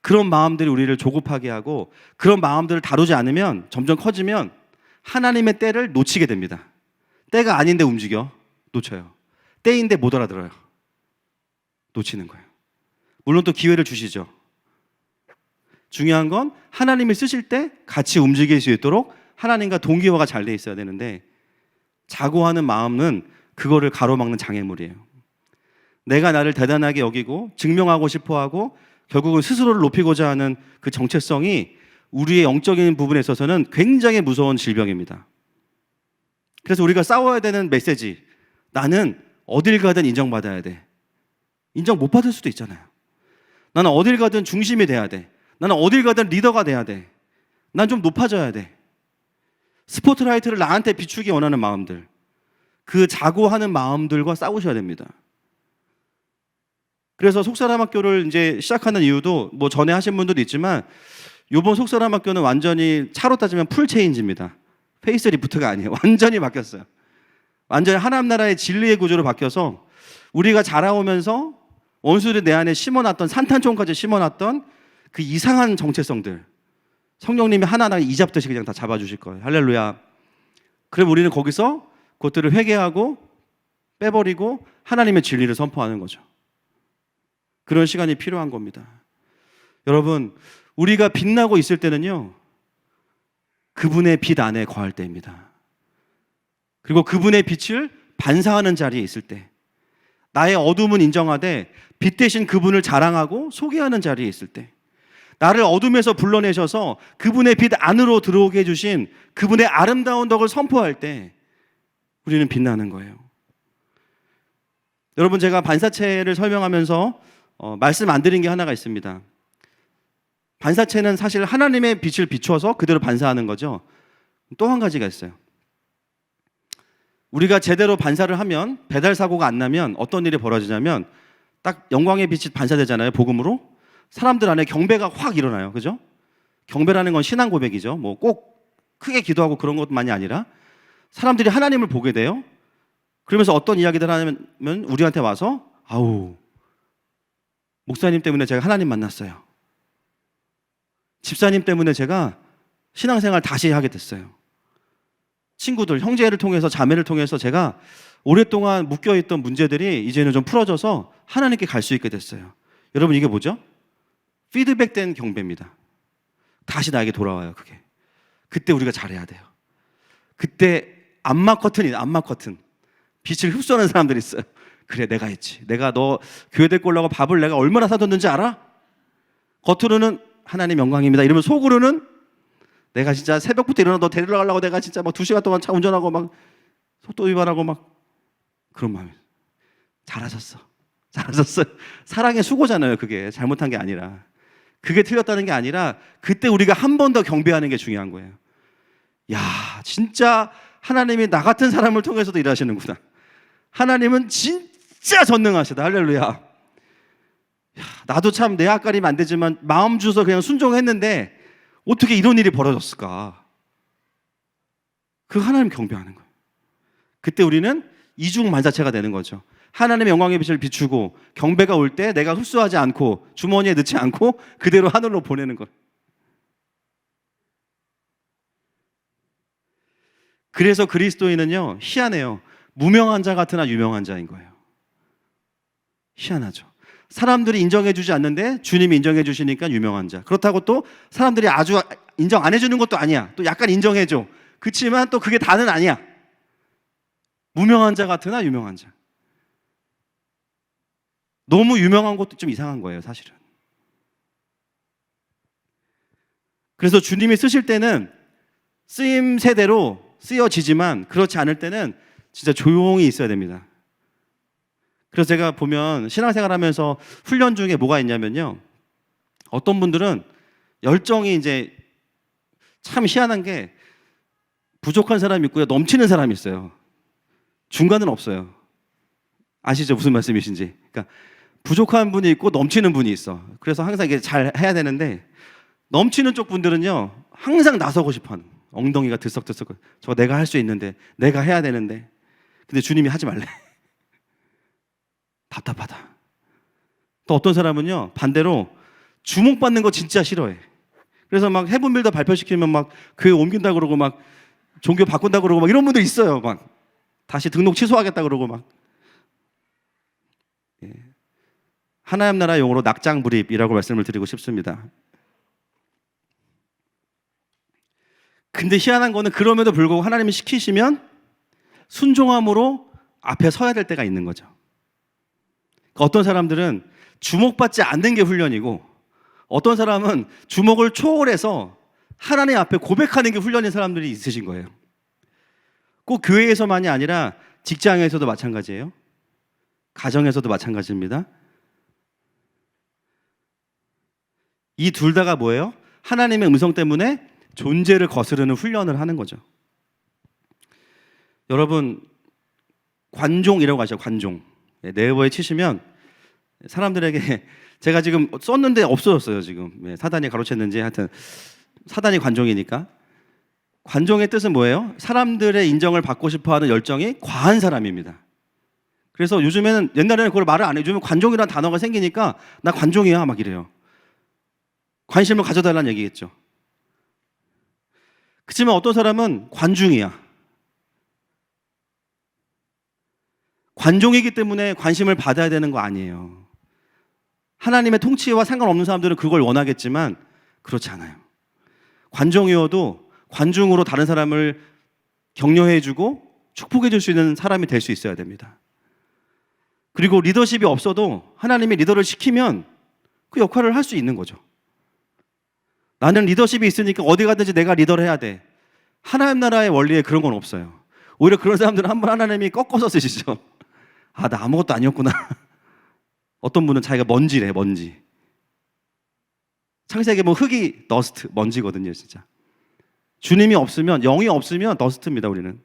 그런 마음들이 우리를 조급하게 하고 그런 마음들을 다루지 않으면 점점 커지면 하나님의 때를 놓치게 됩니다. 때가 아닌데 움직여. 놓쳐요. 때인데 못 알아들어요. 놓치는 거예요. 물론 또 기회를 주시죠. 중요한 건 하나님이 쓰실 때 같이 움직일 수 있도록 하나님과 동기화가 잘 돼 있어야 되는데 자고하는 마음은 그거를 가로막는 장애물이에요. 내가 나를 대단하게 여기고 증명하고 싶어하고 결국은 스스로를 높이고자 하는 그 정체성이 우리의 영적인 부분에 있어서는 굉장히 무서운 질병입니다. 그래서 우리가 싸워야 되는 메시지, 나는 어딜 가든 인정받아야 돼. 인정 못 받을 수도 있잖아요. 나는 어딜 가든 중심이 돼야 돼. 나는 어딜 가든 리더가 돼야 돼. 난 좀 높아져야 돼. 스포트라이트를 나한테 비추기 원하는 마음들, 그 자고하는 마음들과 싸우셔야 됩니다. 그래서 속사람학교를 이제 시작하는 이유도 뭐 전에 하신 분들도 있지만 이번 속사람학교는 완전히 차로 따지면 풀 체인지입니다. 페이스리프트가 아니에요. 완전히 바뀌었어요. 완전히 하나님 나라의 진리의 구조로 바뀌어서 우리가 자라오면서 원수들이 내 안에 심어놨던 산탄총까지 심어놨던 그 이상한 정체성들 성령님이 하나하나 이잡듯이 그냥 다 잡아주실 거예요. 할렐루야. 그럼 우리는 거기서 그것들을 회개하고 빼버리고 하나님의 진리를 선포하는 거죠. 그런 시간이 필요한 겁니다. 여러분, 우리가 빛나고 있을 때는요, 그분의 빛 안에 거할 때입니다. 그리고 그분의 빛을 반사하는 자리에 있을 때, 나의 어둠은 인정하되 빛 대신 그분을 자랑하고 소개하는 자리에 있을 때, 나를 어둠에서 불러내셔서 그분의 빛 안으로 들어오게 해주신 그분의 아름다운 덕을 선포할 때 우리는 빛나는 거예요. 여러분, 제가 반사체를 설명하면서 말씀 안 드린 게 하나가 있습니다. 반사체는 사실 하나님의 빛을 비춰서 그대로 반사하는 거죠. 또 한 가지가 있어요. 우리가 제대로 반사를 하면, 배달 사고가 안 나면 어떤 일이 벌어지냐면 딱 영광의 빛이 반사되잖아요. 복음으로. 사람들 안에 경배가 확 일어나요. 그죠? 경배라는 건 신앙 고백이죠. 뭐 꼭 크게 기도하고 그런 것만이 아니라 사람들이 하나님을 보게 돼요. 그러면서 어떤 이야기들 하냐면 우리한테 와서 아우, 목사님 때문에 제가 하나님 만났어요. 집사님 때문에 제가 신앙생활 다시 하게 됐어요. 친구들, 형제를 통해서, 자매를 통해서 제가 오랫동안 묶여있던 문제들이 이제는 좀 풀어져서 하나님께 갈 수 있게 됐어요. 여러분, 이게 뭐죠? 피드백된 경배입니다. 다시 나에게 돌아와요, 그게. 그때 우리가 잘해야 돼요. 그때 암막 커튼이에요, 암막 커튼. 빛을 흡수하는 사람들이 있어요. 그래, 내가 했지. 내가 너 교회 데리고 오려고 밥을 내가 얼마나 사줬는지 알아? 겉으로는 하나님 영광입니다. 이러면 속으로는 내가 진짜 새벽부터 일어나 너 데리러 가려고 내가 진짜 막 2시간 동안 차 운전하고 막 속도 위반하고 막 그런 마음이. 잘하셨어. 잘하셨어요. 사랑의 수고잖아요. 그게 잘못한 게 아니라. 그게 틀렸다는 게 아니라 그때 우리가 한 번 더 경배하는 게 중요한 거예요. 야, 진짜 하나님이 나 같은 사람을 통해서도 일하시는구나. 하나님은 진짜 전능하시다. 할렐루야. 야, 나도 참 내 앞가리면 안 되지만 마음 주서 그냥 순종했는데 어떻게 이런 일이 벌어졌을까? 그 하나님 경배하는 거예요. 그때 우리는 이중 만사체가 되는 거죠. 하나님의 영광의 빛을 비추고 경배가 올 때 내가 흡수하지 않고 주머니에 넣지 않고 그대로 하늘로 보내는 것. 그래서 그리스도인은요, 희한해요. 무명한 자 같으나 유명한 자인 거예요. 희한하죠. 사람들이 인정해주지 않는데 주님이 인정해주시니까 유명한 자. 그렇다고 또 사람들이 아주 인정 안 해주는 것도 아니야. 또 약간 인정해줘. 그렇지만 또 그게 다는 아니야. 무명한 자 같으나 유명한 자. 너무 유명한 것도 좀 이상한 거예요, 사실은. 그래서 주님이 쓰실 때는 쓰임새대로 쓰여지지만 그렇지 않을 때는 진짜 조용히 있어야 됩니다. 그래서 제가 보면 신앙생활하면서 훈련 중에 뭐가 있냐면요, 어떤 분들은 열정이 이제 참 희한한 게 부족한 사람이 있고요, 넘치는 사람이 있어요. 중간은 없어요. 아시죠? 무슨 말씀이신지. 그러니까 부족한 분이 있고 넘치는 분이 있어. 그래서 항상 이게 잘 해야 되는데, 넘치는 쪽 분들은요 항상 나서고 싶어하는, 엉덩이가 들썩들썩, 저거 내가 할 수 있는데, 내가 해야 되는데, 근데 주님이 하지 말래. 답답하다. 또 어떤 사람은요 반대로 주목받는 거 진짜 싫어해. 그래서 막 헤븐빌더 발표시키면 막 교회 옮긴다 그러고 막 종교 바꾼다 그러고 막 이런 분들 있어요. 막 다시 등록 취소하겠다 그러고 막. 예. 하나님 나라 용어로 낙장불입이라고 말씀을 드리고 싶습니다. 근데 희한한 거는 그럼에도 불구하고 하나님이 시키시면 순종함으로 앞에 서야 될 때가 있는 거죠. 어떤 사람들은 주목받지 않는 게 훈련이고, 어떤 사람은 주목을 초월해서 하나님 앞에 고백하는 게 훈련인 사람들이 있으신 거예요. 꼭 교회에서만이 아니라 직장에서도 마찬가지예요. 가정에서도 마찬가지입니다. 이 둘 다가 뭐예요? 하나님의 음성 때문에 존재를 거스르는 훈련을 하는 거죠. 여러분, 관종이라고 하죠. 관종. 네이버에 치시면 사람들에게, 제가 지금 썼는데 없어졌어요. 지금 사단이 가로챘는지, 하여튼 사단이 관종이니까. 관종의 뜻은 뭐예요? 사람들의 인정을 받고 싶어하는 열정이 과한 사람입니다. 그래서 요즘에는, 옛날에는 그걸 말을 안 해요. 요즘은 관종이라는 단어가 생기니까 나 관종이야 막 이래요. 관심을 가져달라는 얘기겠죠. 그렇지만 어떤 사람은 관중이야. 관종이기 때문에 관심을 받아야 되는 거 아니에요. 하나님의 통치와 상관없는 사람들은 그걸 원하겠지만 그렇지 않아요. 관종이어도 관중으로 다른 사람을 격려해주고 축복해줄 수 있는 사람이 될 수 있어야 됩니다. 그리고 리더십이 없어도 하나님이 리더를 시키면 그 역할을 할 수 있는 거죠. 나는 리더십이 있으니까 어디 가든지 내가 리더를 해야 돼. 하나님 나라의 원리에 그런 건 없어요. 오히려 그런 사람들은 한번 하나님이 꺾어서 쓰시죠. 아, 나 아무것도 아니었구나. 어떤 분은 자기가 먼지래, 먼지. 창세기에 뭐 흙이 더스트, 먼지거든요, 진짜. 주님이 없으면, 영이 없으면 더스트입니다, 우리는.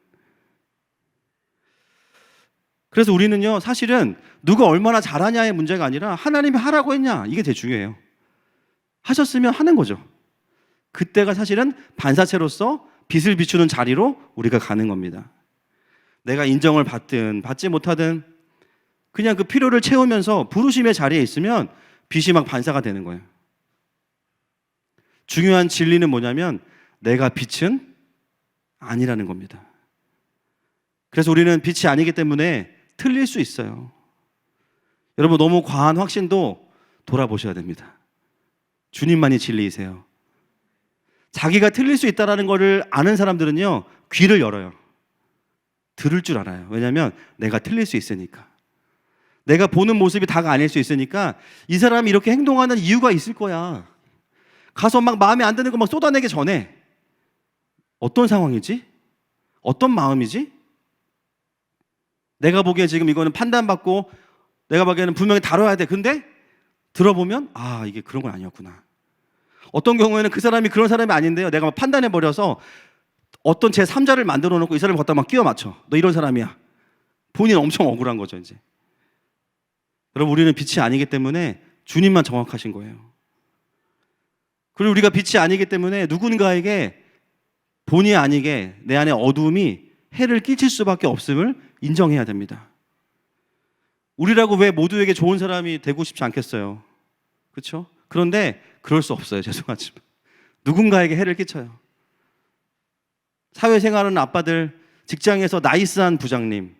그래서 우리는요, 사실은 누가 얼마나 잘하냐의 문제가 아니라 하나님이 하라고 했냐, 이게 되게 중요해요. 하셨으면 하는 거죠. 그때가 사실은 반사체로서 빛을 비추는 자리로 우리가 가는 겁니다. 내가 인정을 받든 받지 못하든 그냥 그 필요를 채우면서 부르심의 자리에 있으면 빛이 막 반사가 되는 거예요. 중요한 진리는 뭐냐면 내가 빛은 아니라는 겁니다. 그래서 우리는 빛이 아니기 때문에 틀릴 수 있어요. 여러분, 너무 과한 확신도 돌아보셔야 됩니다. 주님만이 진리이세요. 자기가 틀릴 수 있다는 것을 아는 사람들은요, 귀를 열어요. 들을 줄 알아요. 왜냐하면 내가 틀릴 수 있으니까. 내가 보는 모습이 다가 아닐 수 있으니까 이 사람이 이렇게 행동하는 이유가 있을 거야. 가서 막 마음에 안 드는 거 막 쏟아내기 전에 어떤 상황이지? 어떤 마음이지? 내가 보기에 지금 이거는 판단받고 내가 보기에는 분명히 다뤄야 돼. 근데 들어보면 아, 이게 그런 건 아니었구나. 어떤 경우에는 그 사람이 그런 사람이 아닌데요, 내가 막 판단해버려서 어떤 제3자를 만들어 놓고 이 사람을 갖다 막 끼워 맞춰. 너 이런 사람이야. 본인 엄청 억울한 거죠, 이제. 여러분, 우리는 빛이 아니기 때문에 주님만 정확하신 거예요. 그리고 우리가 빛이 아니기 때문에 누군가에게 본의 아니게 내 안에 어두움이 해를 끼칠 수밖에 없음을 인정해야 됩니다. 우리라고 왜 모두에게 좋은 사람이 되고 싶지 않겠어요? 그렇죠? 그런데 그럴 수 없어요. 죄송하지만 누군가에게 해를 끼쳐요. 사회생활하는 아빠들, 직장에서 나이스한 부장님,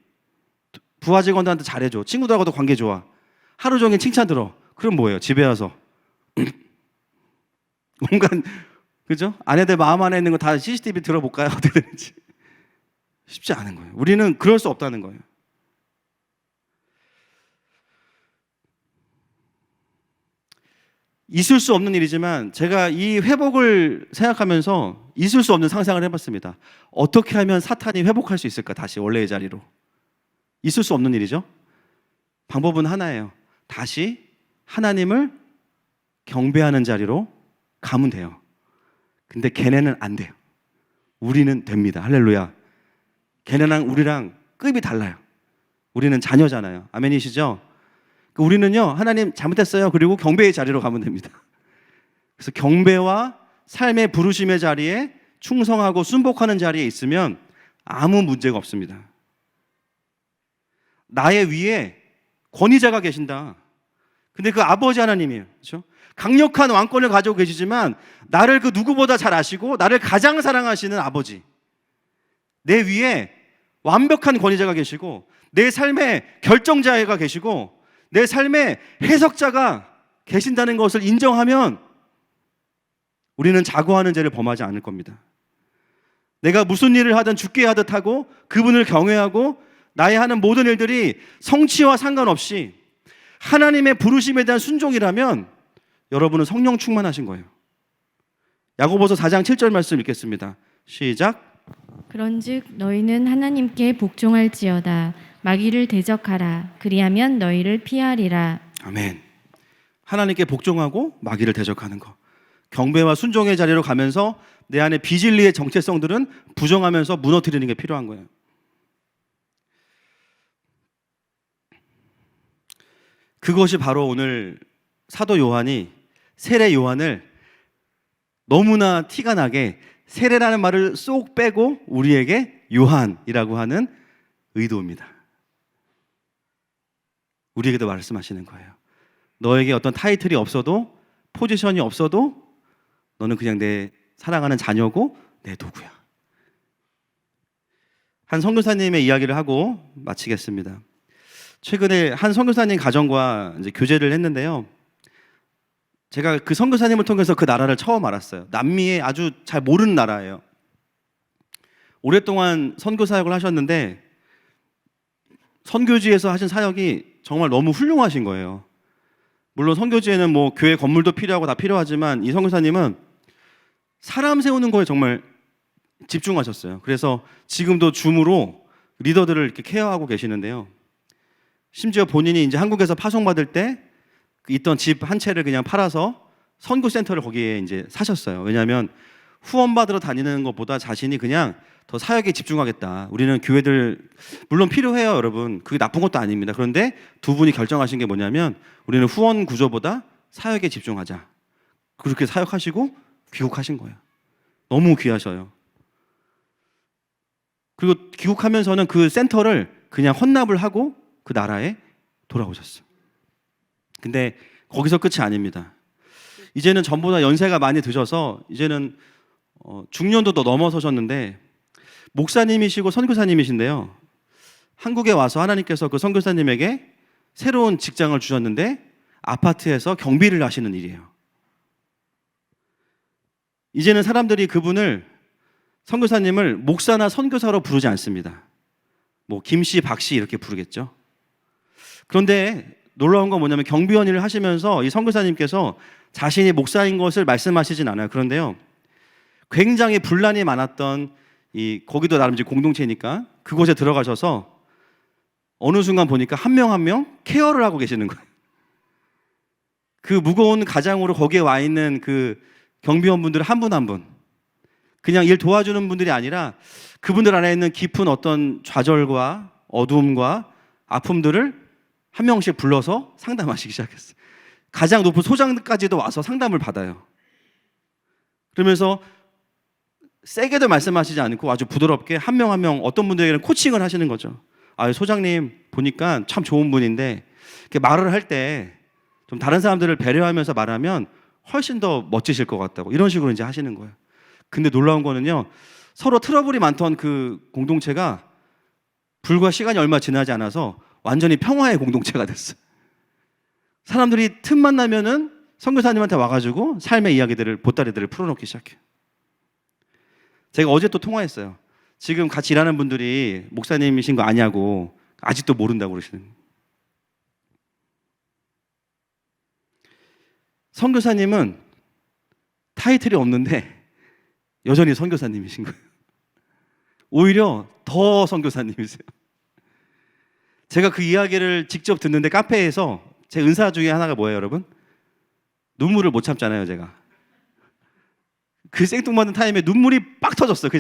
부하 직원들한테 잘해줘, 친구들하고도 관계 좋아, 하루 종일 칭찬 들어. 그럼 뭐예요? 집에 와서 뭔가, 그죠? 아내들 마음 안에 있는 거 다 CCTV 들어볼까요? 어떻게 되는지. 쉽지 않은 거예요. 우리는 그럴 수 없다는 거예요. 있을 수 없는 일이지만 제가 이 회복을 생각하면서 있을 수 없는 상상을 해봤습니다. 어떻게 하면 사탄이 회복할 수 있을까? 다시 원래의 자리로. 있을 수 없는 일이죠. 방법은 하나예요. 다시 하나님을 경배하는 자리로 가면 돼요. 근데 걔네는 안 돼요. 우리는 됩니다. 할렐루야. 걔네랑 우리랑 급이 달라요. 우리는 자녀잖아요. 아멘이시죠? 우리는요, 하나님 잘못했어요. 그리고 경배의 자리로 가면 됩니다. 그래서 경배와 삶의 부르심의 자리에 충성하고 순복하는 자리에 있으면 아무 문제가 없습니다. 나의 위에 권위자가 계신다. 근데 그 아버지 하나님이에요. 그렇죠? 강력한 왕권을 가지고 계시지만 나를 그 누구보다 잘 아시고 나를 가장 사랑하시는 아버지. 내 위에 완벽한 권위자가 계시고 내 삶의 결정자가 계시고 내 삶의 해석자가 계신다는 것을 인정하면 우리는 자고하는 죄를 범하지 않을 겁니다. 내가 무슨 일을 하든 죽게 하듯 하고 그분을 경외하고 나의 하는 모든 일들이 성취와 상관없이 하나님의 부르심에 대한 순종이라면 여러분은 성령 충만하신 거예요. 야고보서 4장 7절 말씀 읽겠습니다. 시작. 그런즉 너희는 하나님께 복종할지어다. 마귀를 대적하라. 그리하면 너희를 피하리라. 아멘. 하나님께 복종하고 마귀를 대적하는 거. 경배와 순종의 자리로 가면서 내 안에 비진리의 정체성들은 부정하면서 무너뜨리는 게 필요한 거예요. 그것이 바로 오늘 사도 요한이 세례 요한을 너무나 티가 나게 세례라는 말을 쏙 빼고 우리에게 요한이라고 하는 의도입니다. 우리에게도 말씀하시는 거예요. 너에게 어떤 타이틀이 없어도 포지션이 없어도 너는 그냥 내 사랑하는 자녀고 내 도구야. 한 선교사님의 이야기를 하고 마치겠습니다. 최근에 한 선교사님 가정과 이제 교제를 했는데요. 제가 그 선교사님을 통해서 그 나라를 처음 알았어요. 남미에 아주 잘 모르는 나라예요. 오랫동안 선교 사역을 하셨는데 선교지에서 하신 사역이 정말 너무 훌륭하신 거예요. 물론 선교지에는 뭐 교회 건물도 필요하고 다 필요하지만 이 선교사님은 사람 세우는 거에 정말 집중하셨어요. 그래서 지금도 줌으로 리더들을 이렇게 케어하고 계시는데요. 심지어 본인이 이제 한국에서 파송받을 때 있던 집 한 채를 그냥 팔아서 선교센터를 거기에 이제 사셨어요. 왜냐하면 후원받으러 다니는 것보다 자신이 그냥 더 사역에 집중하겠다. 우리는 교회들 물론 필요해요, 여러분. 그게 나쁜 것도 아닙니다. 그런데 두 분이 결정하신 게 뭐냐면 우리는 후원 구조보다 사역에 집중하자. 그렇게 사역하시고 귀국하신 거예요. 너무 귀하셔요. 그리고 귀국하면서는 그 센터를 그냥 헌납을 하고 그 나라에 돌아오셨어요. 근데 거기서 끝이 아닙니다. 이제는 전보다 연세가 많이 드셔서 이제는 중년도도 넘어서셨는데 목사님이시고 선교사님이신데요. 한국에 와서 하나님께서 그 선교사님에게 새로운 직장을 주셨는데 아파트에서 경비를 하시는 일이에요. 이제는 사람들이 그분을 선교사님을 목사나 선교사로 부르지 않습니다. 뭐 김씨, 박씨 이렇게 부르겠죠. 그런데 놀라운 건 뭐냐면 경비원 일을 하시면서 이 선교사님께서 자신이 목사인 것을 말씀하시진 않아요. 그런데요, 굉장히 분란이 많았던 거기도 나름 이제 공동체니까 그곳에 들어가셔서 어느 순간 보니까 한 명 한 명 케어를 하고 계시는 거예요. 그 무거운 가장으로 거기에 와 있는 그 경비원분들 한 분 한 분, 그냥 일 도와주는 분들이 아니라 그분들 안에 있는 깊은 어떤 좌절과 어두움과 아픔들을 한 명씩 불러서 상담하시기 시작했어요. 가장 높은 소장까지도 와서 상담을 받아요. 그러면서 세게도 말씀하시지 않고 아주 부드럽게 한 명 한 명 어떤 분들에게는 코칭을 하시는 거죠. 아, 소장님 보니까 참 좋은 분인데 이렇게 말을 할 때 좀 다른 사람들을 배려하면서 말하면 훨씬 더 멋지실 것 같다고 이런 식으로 이제 하시는 거예요. 근데 놀라운 거는요, 서로 트러블이 많던 그 공동체가 불과 시간이 얼마 지나지 않아서 완전히 평화의 공동체가 됐어요. 사람들이 틈만 나면은 선교사님한테 와가지고 삶의 이야기들을 보따리들을 풀어놓기 시작해요. 제가 어제 또 통화했어요. 지금 같이 일하는 분들이 목사님이신 거 아냐고 아직도 모른다고 그러시는 거예요. 선교사님은 타이틀이 없는데 여전히 선교사님이신 거예요. 오히려 더 선교사님이세요. 제가 그 이야기를 직접 듣는데 카페에서 제 은사 중에 하나가 뭐예요, 여러분? 눈물을 못 참잖아요, 제가. 그 생뚱맞은 타임에 눈물이 빡 터졌어요.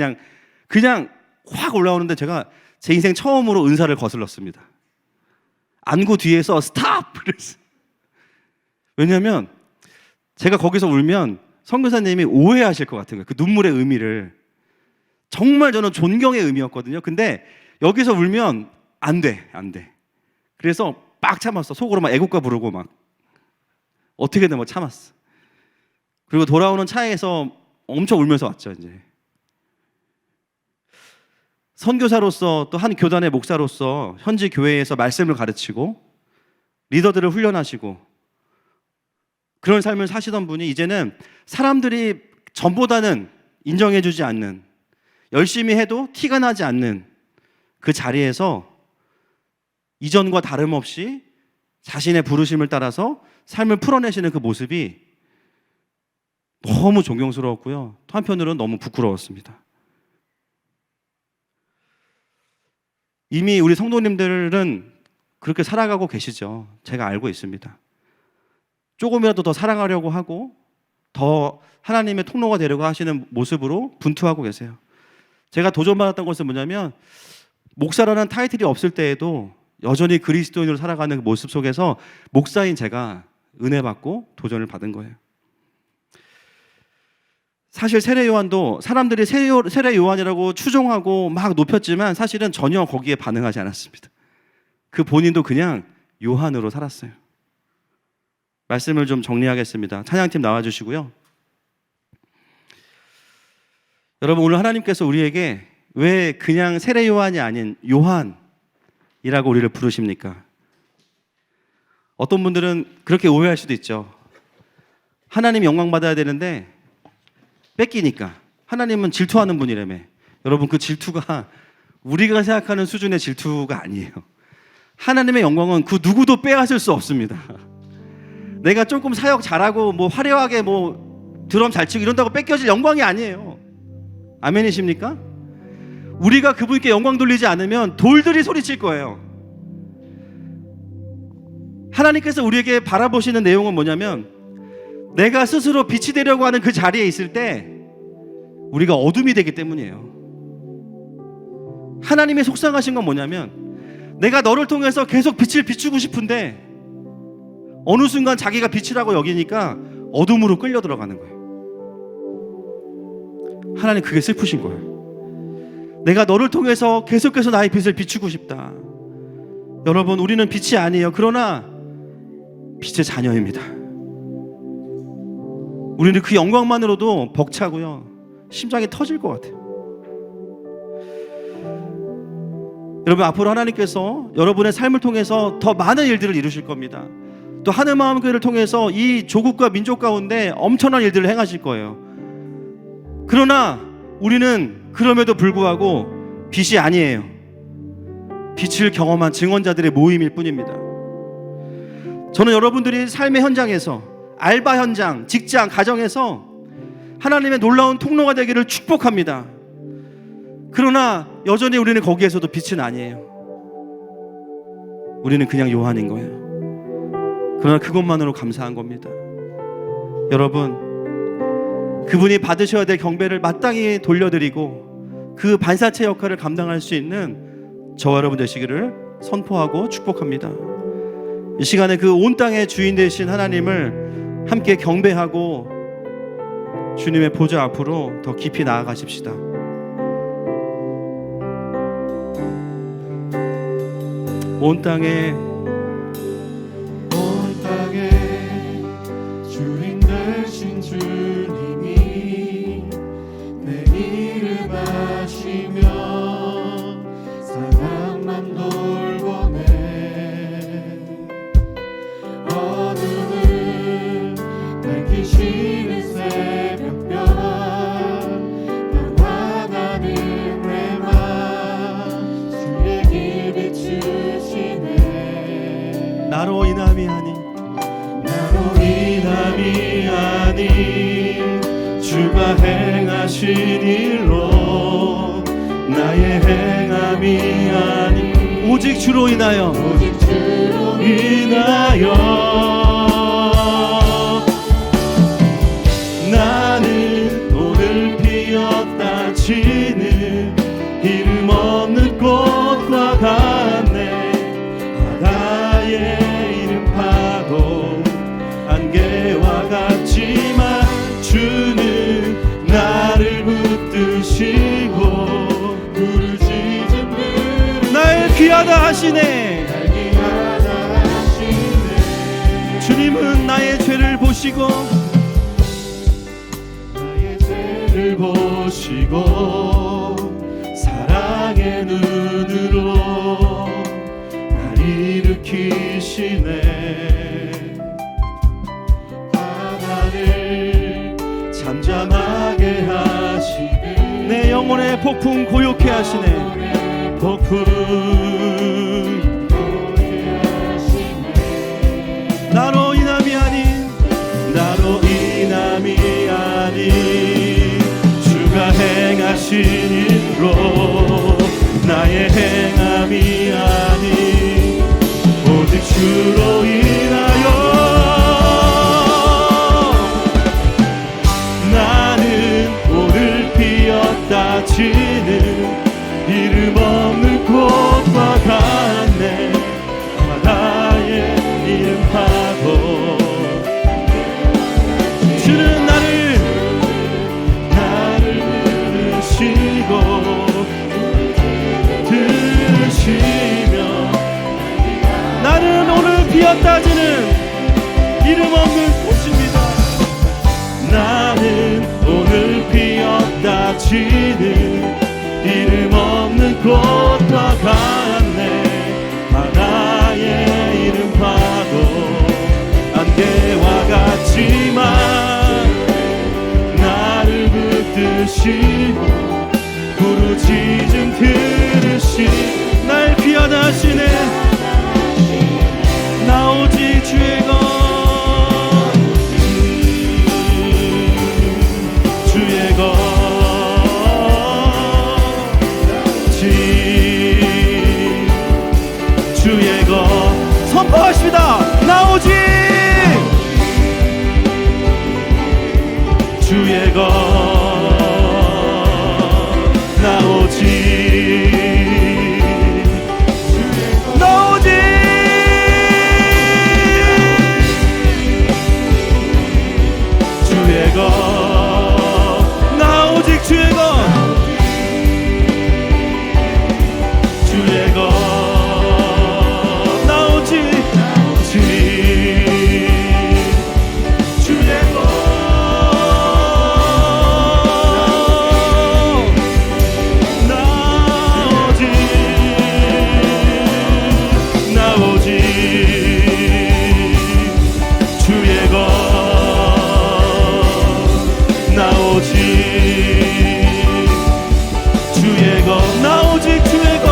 그냥 확 올라오는데 제가 제 인생 처음으로 은사를 거슬렀습니다. 안구 뒤에서 스탑! 그랬어요. 왜냐하면 제가 거기서 울면 선교사님이 오해하실 것 같은 거예요. 그 눈물의 의미를. 정말 저는 존경의 의미였거든요. 근데 여기서 울면 안 돼. 그래서 빡 참았어. 속으로 막 애국가 부르고 막 어떻게든 뭐 참았어. 그리고 돌아오는 차에서 엄청 울면서 왔죠. 이제 선교사로서 또 한 교단의 목사로서 현지 교회에서 말씀을 가르치고 리더들을 훈련하시고 그런 삶을 사시던 분이 이제는 사람들이 전보다는 인정해주지 않는, 열심히 해도 티가 나지 않는 그 자리에서 이전과 다름없이 자신의 부르심을 따라서 삶을 풀어내시는 그 모습이 너무 존경스러웠고요. 또 한편으로는 너무 부끄러웠습니다. 이미 우리 성도님들은 그렇게 살아가고 계시죠. 제가 알고 있습니다. 조금이라도 더 사랑하려고 하고 더 하나님의 통로가 되려고 하시는 모습으로 분투하고 계세요. 제가 도전받았던 것은 뭐냐면 목사라는 타이틀이 없을 때에도 여전히 그리스도인으로 살아가는 그 모습 속에서 목사인 제가 은혜 받고 도전을 받은 거예요. 사실 세례 요한도 사람들이 세례 요한이라고 추종하고 막 높였지만 사실은 전혀 거기에 반응하지 않았습니다. 그 본인도 그냥 요한으로 살았어요. 말씀을 좀 정리하겠습니다. 찬양팀 나와주시고요. 여러분, 오늘 하나님께서 우리에게 왜 그냥 세례 요한이 아닌 요한이라고 우리를 부르십니까? 어떤 분들은 그렇게 오해할 수도 있죠. 하나님 영광 받아야 되는데 뺏기니까. 하나님은 질투하는 분이라며. 여러분, 그 질투가 우리가 생각하는 수준의 질투가 아니에요. 하나님의 영광은 그 누구도 빼앗을 수 없습니다. 내가 조금 사역 잘하고 뭐 화려하게 뭐 드럼 잘 치고 이런다고 뺏겨질 영광이 아니에요. 아멘이십니까? 우리가 그분께 영광 돌리지 않으면 돌들이 소리칠 거예요. 하나님께서 우리에게 바라보시는 내용은 뭐냐면 내가 스스로 빛이 되려고 하는 그 자리에 있을 때 우리가 어둠이 되기 때문이에요. 하나님의 속상하신 건 뭐냐면 내가 너를 통해서 계속 빛을 비추고 싶은데 어느 순간 자기가 빛이라고 여기니까 어둠으로 끌려 들어가는 거예요. 하나님 그게 슬프신 거예요. 내가 너를 통해서 계속해서 나의 빛을 비추고 싶다. 여러분, 우리는 빛이 아니에요. 그러나 빛의 자녀입니다. 우리는 그 영광만으로도 벅차고요. 심장이 터질 것 같아요. 여러분, 앞으로 하나님께서 여러분의 삶을 통해서 더 많은 일들을 이루실 겁니다. 또 하늘마음교회를 통해서 이 조국과 민족 가운데 엄청난 일들을 행하실 거예요. 그러나 우리는 그럼에도 불구하고 빛이 아니에요. 빛을 경험한 증언자들의 모임일 뿐입니다. 저는 여러분들이 삶의 현장에서, 알바 현장, 직장, 가정에서 하나님의 놀라운 통로가 되기를 축복합니다. 그러나 여전히 우리는 거기에서도 빛은 아니에요. 우리는 그냥 요한인 거예요. 그러나 그것만으로 감사한 겁니다. 여러분, 그분이 받으셔야 될 경배를 마땅히 돌려드리고 그 반사체 역할을 감당할 수 있는 저와 여러분 되시기를 선포하고 축복합니다. 이 시간에 그 온 땅의 주인 되신 하나님을 함께 경배하고 주님의 보좌 앞으로 더 깊이 나아가십시다. 온 땅에 주인 되신 주님이 내 이름 아시며 사랑만 돌보네. 어둠을 밝히시는 새벽별 평안하는 내 맘 주의 길 비추시네. 나로 인함이 아닌 인함이 아닌 주가 행하신 일로 나의 행함이 아닌 오직 주로 인하여 오직 주로 인하여 나는 오늘 피었다 지는 이름 없는 꽃과 같네. 바다의 이름 파도 안개와 같지만 주는 나를 붙드시고 부르짖은 날 귀하다 하시네. 귀하다 하시네. 주님은 나의 죄를 보시고 나의 죄를 보시고 사랑의 눈으로 날 일으키시네. 바다를 잠잠하게 하시네. 내 영혼의 폭풍 고요케 하시네. 폭풍 고요케 하시네. 나로 인함이 아닌 나로 인함이 아닌 주가 행하신 일로 나의 행함이 아닌 오직 주로 인하여 나는 오늘 피었다 지는 이름 없는 꽃과 같네. 바다의 이름 파도 주는 나를 들으시며 나는 오늘 피었다 지는 이름 없는 꽃입니다. 나는 오늘 피었다 지는 이름 없는 꽃과 같네. 바다의 이름 파도 안개와 같지만 나를 붙드시고 부르짖음 들으시 날 귀하다 하시네. 나 오직 주의 것 주의 것 주의 것 선포하십니다. 나 오직 주의 것 나 오직 나 오직 주의 것 나 오직 주의 것 주의 것 나 오직 주의 것 나 오직 주의 것 나 오직 주의 것 나 오직 주의 것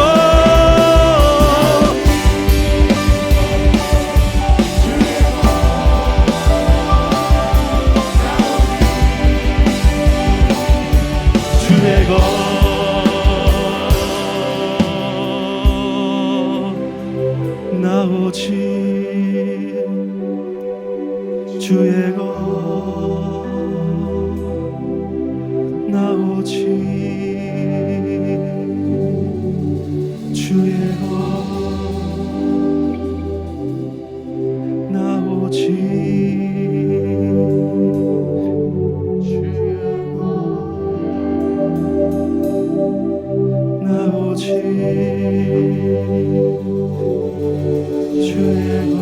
주의 것 나 오직 주의 것 나 오직 주의 것 나 오직 주의 것 나 오직 주의 것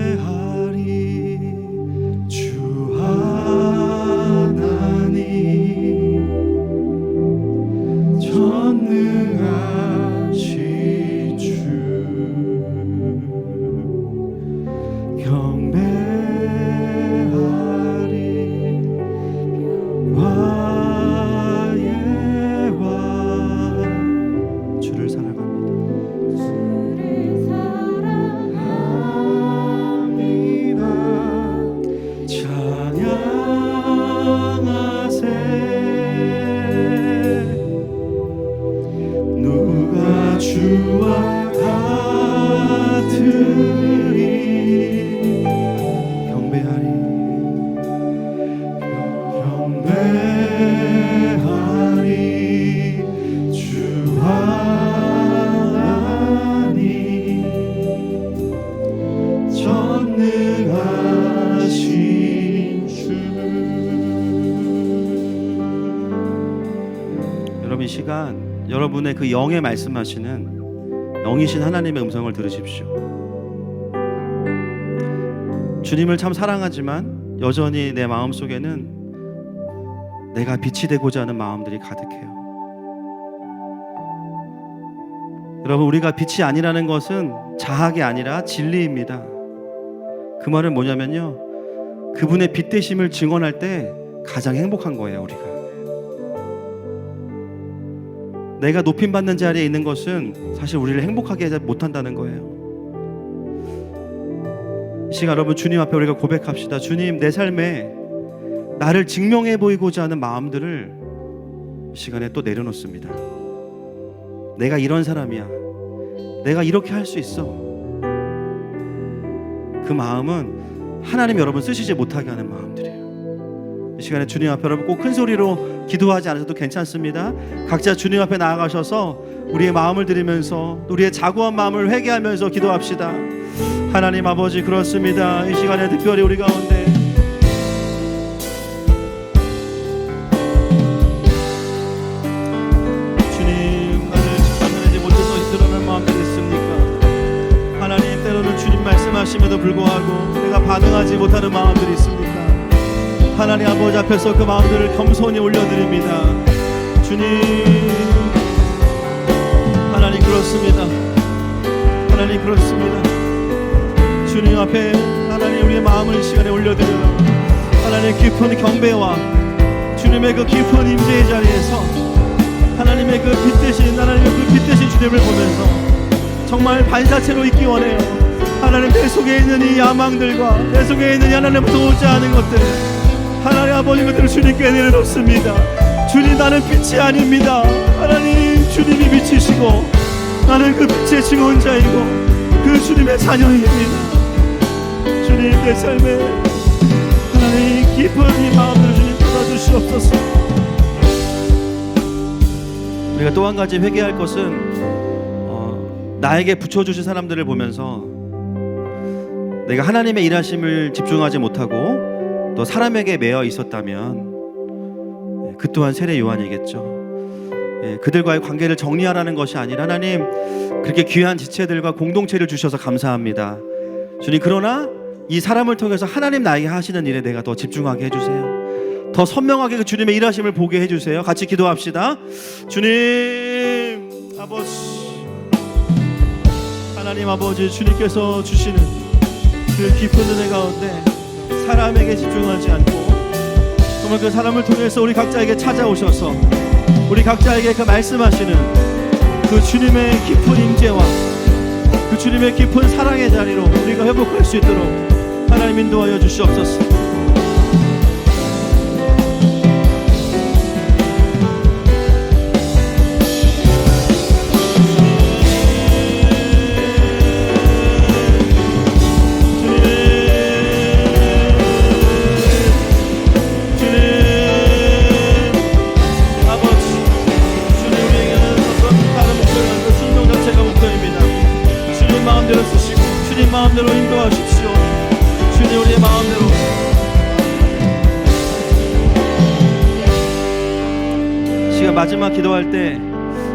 경배하리 주 하나님 전능하신 주 경배하리 와의 와 주를 사랑합니다. 찬양하세 예배하리 주 하나님 전능하신 주. 여러분, 이 시간 여러분의 그 영에 말씀하시는 영이신 하나님의 음성을 들으십시오. 주님을 참 사랑하지만 여전히 내 마음속에는 내가 빛이 되고자 하는 마음들이 가득해요. 여러분, 우리가 빛이 아니라는 것은 자학이 아니라 진리입니다. 그 말은 뭐냐면요, 그분의 빛 되심을 증언할 때 가장 행복한 거예요. 우리가 내가 높임받는 자리에 있는 것은 사실 우리를 행복하게 하지 못한다는 거예요. 이 시간 여러분, 주님 앞에 우리가 고백합시다. 주님, 내 삶에 나를 증명해 보이고자 하는 마음들을 이 시간에 또 내려놓습니다. 내가 이런 사람이야, 내가 이렇게 할 수 있어. 그 마음은 하나님 여러분 쓰시지 못하게 하는 마음들이에요. 이 시간에 주님 앞에 여러분 꼭 큰 소리로 기도하지 않으셔도 괜찮습니다. 각자 주님 앞에 나아가셔서 우리의 마음을 드리면서 우리의 자고한 마음을 회개하면서 기도합시다. 하나님 아버지, 그렇습니다. 이 시간에 특별히 우리 가운데 주님, 나를 지켜내지 못해서 힘들어하는 마음들이 있습니까? 하나님, 때로는 주님 말씀하심에도 불구하고 내가 반응하지 못하는 마음들이 있습니까? 하나님 아버지 앞에서 그 마음들을 겸손히 올려드립니다. 주님, 하나님 그렇습니다. 하나님 그렇습니다. 주님 앞에 하나님 우리의 마음을 이 시간에 올려드려요. 하나님의 깊은 경배와 주님의 그 깊은 임재의 자리에서 하나님의 그 빛 대신, 하나님의 그 빛 대신 주님을 보면서 정말 반사체로 있기 원해요. 하나님, 내 속에 있는 이 야망들과 내 속에 있는 하나님부터 오지 않은 것들, 하나님 아버지, 그들을 주님께 내려놓습니다. 주님, 나는 빛이 아닙니다. 하나님, 주님이 빛이시고 나는 그 빛의 증언자이고 그 주님의 자녀입니다. 주님, 내 삶에 하나님 깊은 이 마음을 주님 받아주시옵소서. 우리가 또 한 가지 회개할 것은 나에게 붙여주신 사람들을 보면서 내가 하나님의 일하심을 집중하지 못하고 또 사람에게 매여 있었다면 그 또한 세례 요한이겠죠. 그들과의 관계를 정리하라는 것이 아니라 하나님, 그렇게 귀한 지체들과 공동체를 주셔서 감사합니다. 주님, 그러나 이 사람을 통해서 하나님 나에게 하시는 일에 내가 더 집중하게 해주세요. 더 선명하게 그 주님의 일하심을 보게 해주세요. 같이 기도합시다. 주님 아버지, 하나님 아버지, 주님께서 주시는 그 깊은 은혜 가운데 사람에게 집중하지 않고 정말 그 사람을 통해서 우리 각자에게 찾아오셔서 우리 각자에게 그 말씀하시는 그 주님의 깊은 임재와 그 주님의 깊은 사랑의 자리로 우리가 회복할 수 있도록 하나님 인도하여 주시옵소서. 마음대로 인도하십시오. 주님, 우리의 마음대로. 시간 마지막 기도할 때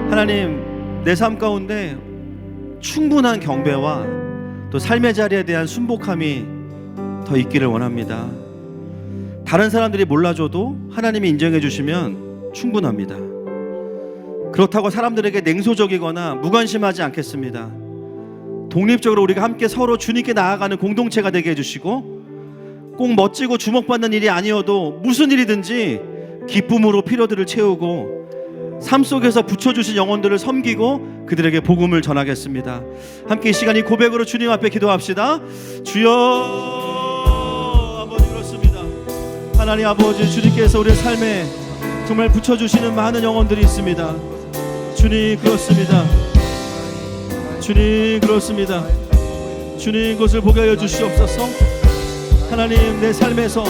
하나님, 내 삶 가운데 충분한 경배와 또 삶의 자리에 대한 순복함이 더 있기를 원합니다. 다른 사람들이 몰라줘도 하나님이 인정해 주시면 충분합니다. 그렇다고 사람들에게 냉소적이거나 무관심하지 않겠습니다. 독립적으로 우리가 함께 서로 주님께 나아가는 공동체가 되게 해주시고, 꼭 멋지고 주목받는 일이 아니어도 무슨 일이든지 기쁨으로 필요들을 채우고 삶 속에서 붙여주신 영혼들을 섬기고 그들에게 복음을 전하겠습니다. 함께 이 시간 이 고백으로 주님 앞에 기도합시다. 주여, 아버지, 그렇습니다. 하나님 아버지, 주님께서 우리의 삶에 정말 붙여주시는 많은 영혼들이 있습니다. 주님, 그렇습니다. 주님, 그렇습니다. 주님, 그것을 보게 하여 주시옵소서. 하나님, 내 삶에서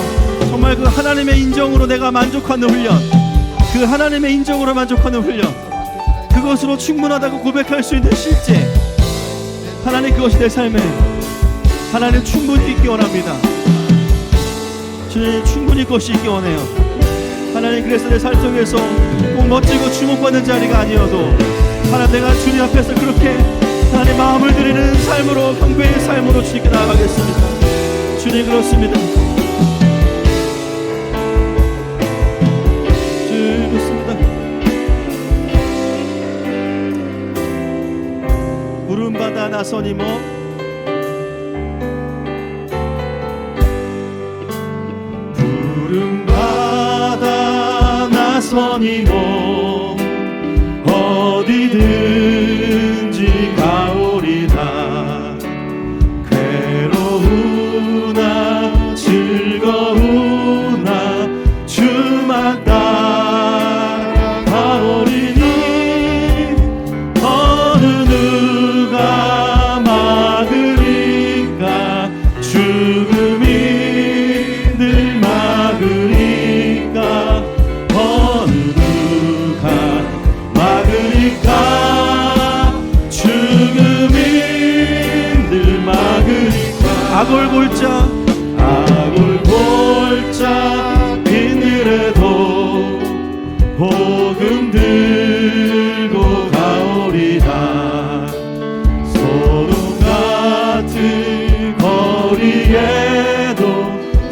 정말 그 하나님의 인정으로 내가 만족하는 훈련, 그 하나님의 인정으로 만족하는 훈련, 그것으로 충분하다고 고백할 수 있는 실제, 하나님 그것이 내 삶에 하나님 충분히 있기 원합니다. 주님 충분히 그것이 있기 원해요. 하나님 그래서 내 삶 속에서 꼭 멋지고 주목받는 자리가 아니어도 하나님 내가 주님 앞에서 그렇게 하나님 마음을 드리는 삶으로, 경배의 삶으로 주님께 나아가겠습니다. 주님 그렇습니다. 주님 그렇습니다. 구름바다 나선 이모, 구름바다 나선 이모 어디든지 가오리다. 괴로우나 즐거우나 주만 따라가오리니 어느 누가 막으리까. 죽음이 늘 막으리까. 어느 누가 막으리까. 죽음이 늘 막으리까. 아골골자 아골골짜 비늘에도 복음 들고 가오리다. 소돔 같은 거리에도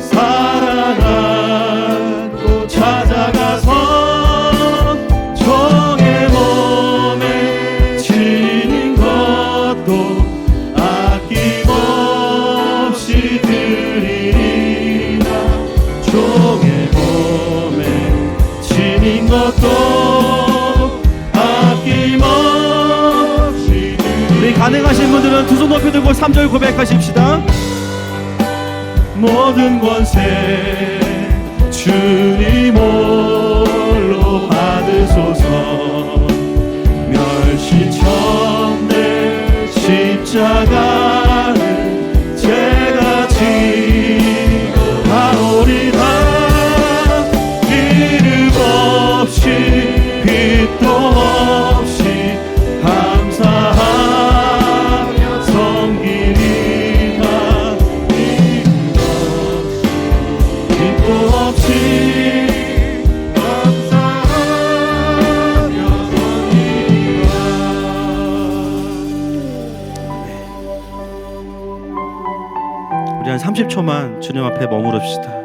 사랑하고 찾아가서 종의 몸에 지닌 것도 아낌없이 드리리라. 종의 몸에 지닌 것도 아낌없이 드리리라. 우리 가능하신 분들은 두 손 높이 들고 3절 고백하십시다. 모든 권세 주님 홀로 받으소서. 멸시천대 십자가는 제가 지고 가오리다. 이름 없이 빛도 없이 감사하며 섬기리다. 빛도 없이 감사하며 섬기리다. 우리 한 30초만 주님 앞에 머무릅시다.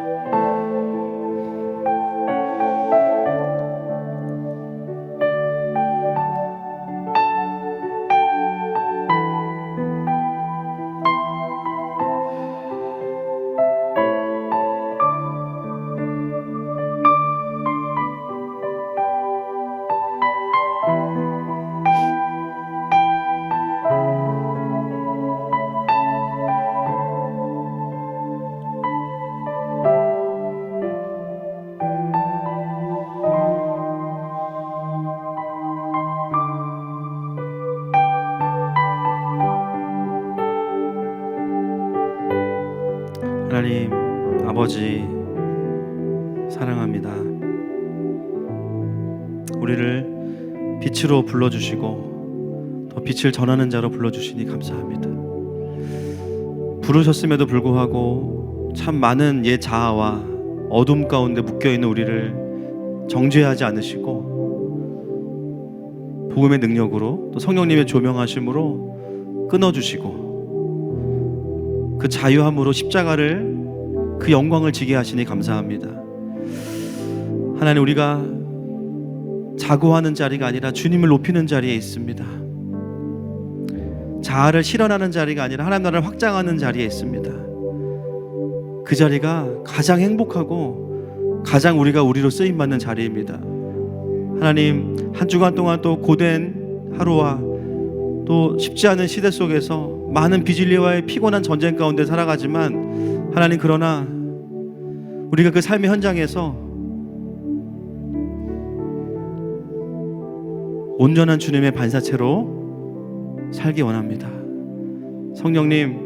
하나님 아버지 사랑합니다. 우리를 빛으로 불러주시고 더 빛을 전하는 자로 불러주시니 감사합니다. 부르셨음에도 불구하고 참 많은 옛 자아와 어둠 가운데 묶여있는 우리를 정죄하지 않으시고 복음의 능력으로 또 성령님의 조명하심으로 끊어주시고 그 자유함으로 십자가를 그 영광을 지게 하시니 감사합니다. 하나님 우리가 자고하는 자리가 아니라 주님을 높이는 자리에 있습니다. 자아를 실현하는 자리가 아니라 하나님 나라를 확장하는 자리에 있습니다. 그 자리가 가장 행복하고 가장 우리가 우리로 쓰임받는 자리입니다. 하나님 한 주간 동안 또 고된 하루와 또 쉽지 않은 시대 속에서 많은 비진리와의 피곤한 전쟁 가운데 살아가지만 하나님 그러나 우리가 그 삶의 현장에서 온전한 주님의 반사체로 살기 원합니다. 성령님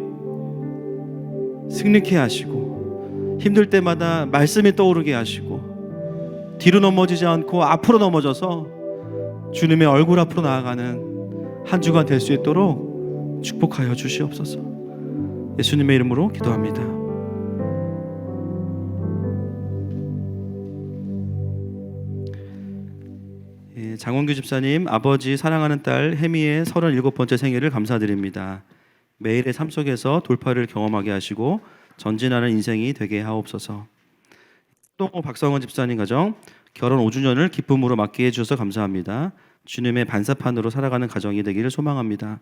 승리케 하시고 힘들 때마다 말씀이 떠오르게 하시고 뒤로 넘어지지 않고 앞으로 넘어져서 주님의 얼굴 앞으로 나아가는 한 주간 될 수 있도록 축복하여 주시옵소서. 예수님의 이름으로 기도합니다. 장원규 집사님 아버지 사랑하는 딸 혜미의 37번째 생일을 감사드립니다. 매일의 삶 속에서 돌파를 경험하게 하시고 전진하는 인생이 되게 하옵소서. 동호 박성원 집사님 가정 결혼 5주년을 기쁨으로 맞게 해주셔서 감사합니다. 주님의 반사판으로 살아가는 가정이 되기를 소망합니다.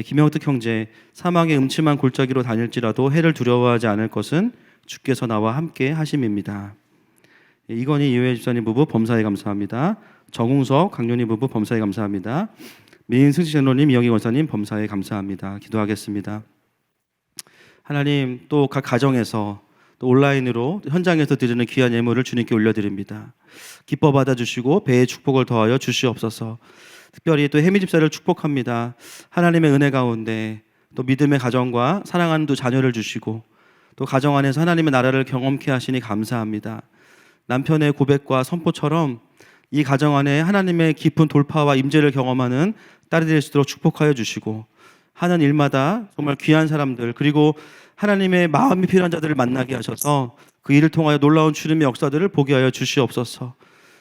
김영특 형제 사망의 음침한 골짜기로 다닐지라도 해를 두려워하지 않을 것은 주께서 나와 함께 하심입니다. 이건희 이효혜 집사님 부부 범사에 감사합니다. 정웅석 강윤희 부부 범사에 감사합니다. 민승식 장로님 이영희 권사님 범사에 감사합니다. 기도하겠습니다. 하나님 또 각 가정에서 또 온라인으로 현장에서 드리는 귀한 예물을 주님께 올려드립니다. 기뻐 받아주시고 배의 축복을 더하여 주시옵소서. 특별히 또 혜미 집사를 축복합니다. 하나님의 은혜 가운데 또 믿음의 가정과 사랑하는 두 자녀를 주시고 또 가정 안에서 하나님의 나라를 경험케 하시니 감사합니다. 남편의 고백과 선포처럼 이 가정 안에 하나님의 깊은 돌파와 임재를 경험하는 딸이 될 수 있도록 축복하여 주시고 하는 일마다 정말 귀한 사람들 그리고 하나님의 마음이 필요한 자들을 만나게 하셔서 그 일을 통하여 놀라운 주님의 역사들을 보게 하여 주시옵소서.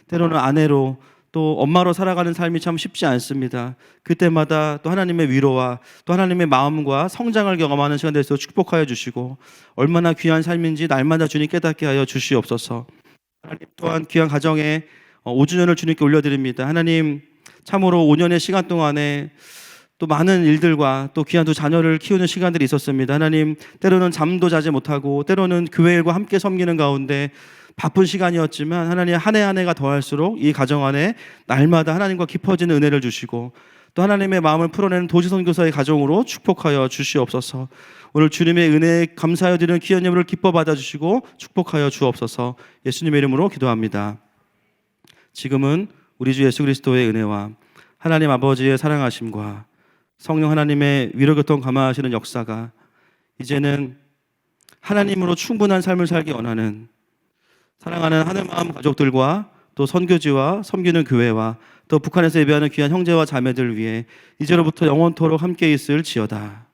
때로는 아내로 또 엄마로 살아가는 삶이 참 쉽지 않습니다. 그때마다 또 하나님의 위로와 또 하나님의 마음과 성장을 경험하는 시간 될 수 있도록 축복하여 주시고 얼마나 귀한 삶인지 날마다 주님 깨닫게 하여 주시옵소서. 하나님 또한 귀한 가정에 5주년을 주님께 올려드립니다. 하나님 참으로 5년의 시간 동안에 또 많은 일들과 또 귀한 두 자녀를 키우는 시간들이 있었습니다. 하나님 때로는 잠도 자지 못하고 때로는 교회 일과 함께 섬기는 가운데 바쁜 시간이었지만 하나님 한 해 한 해가 더할수록 이 가정 안에 날마다 하나님과 깊어지는 은혜를 주시고 또 하나님의 마음을 풀어내는 도시선교사의 가정으로 축복하여 주시옵소서. 오늘 주님의 은혜에 감사하여 드리는 귀한 예물을 기뻐 받아주시고 축복하여 주옵소서. 예수님의 이름으로 기도합니다. 지금은 우리 주 예수 그리스도의 은혜와 하나님 아버지의 사랑하심과 성령 하나님의 위로교통 감화하시는 역사가 이제는 하나님으로 충분한 삶을 살기 원하는 사랑하는 하늘마음 가족들과 또 선교지와 섬기는 교회와 또 북한에서 예배하는 귀한 형제와 자매들 위해 이제로부터 영원토록 함께 있을지어다.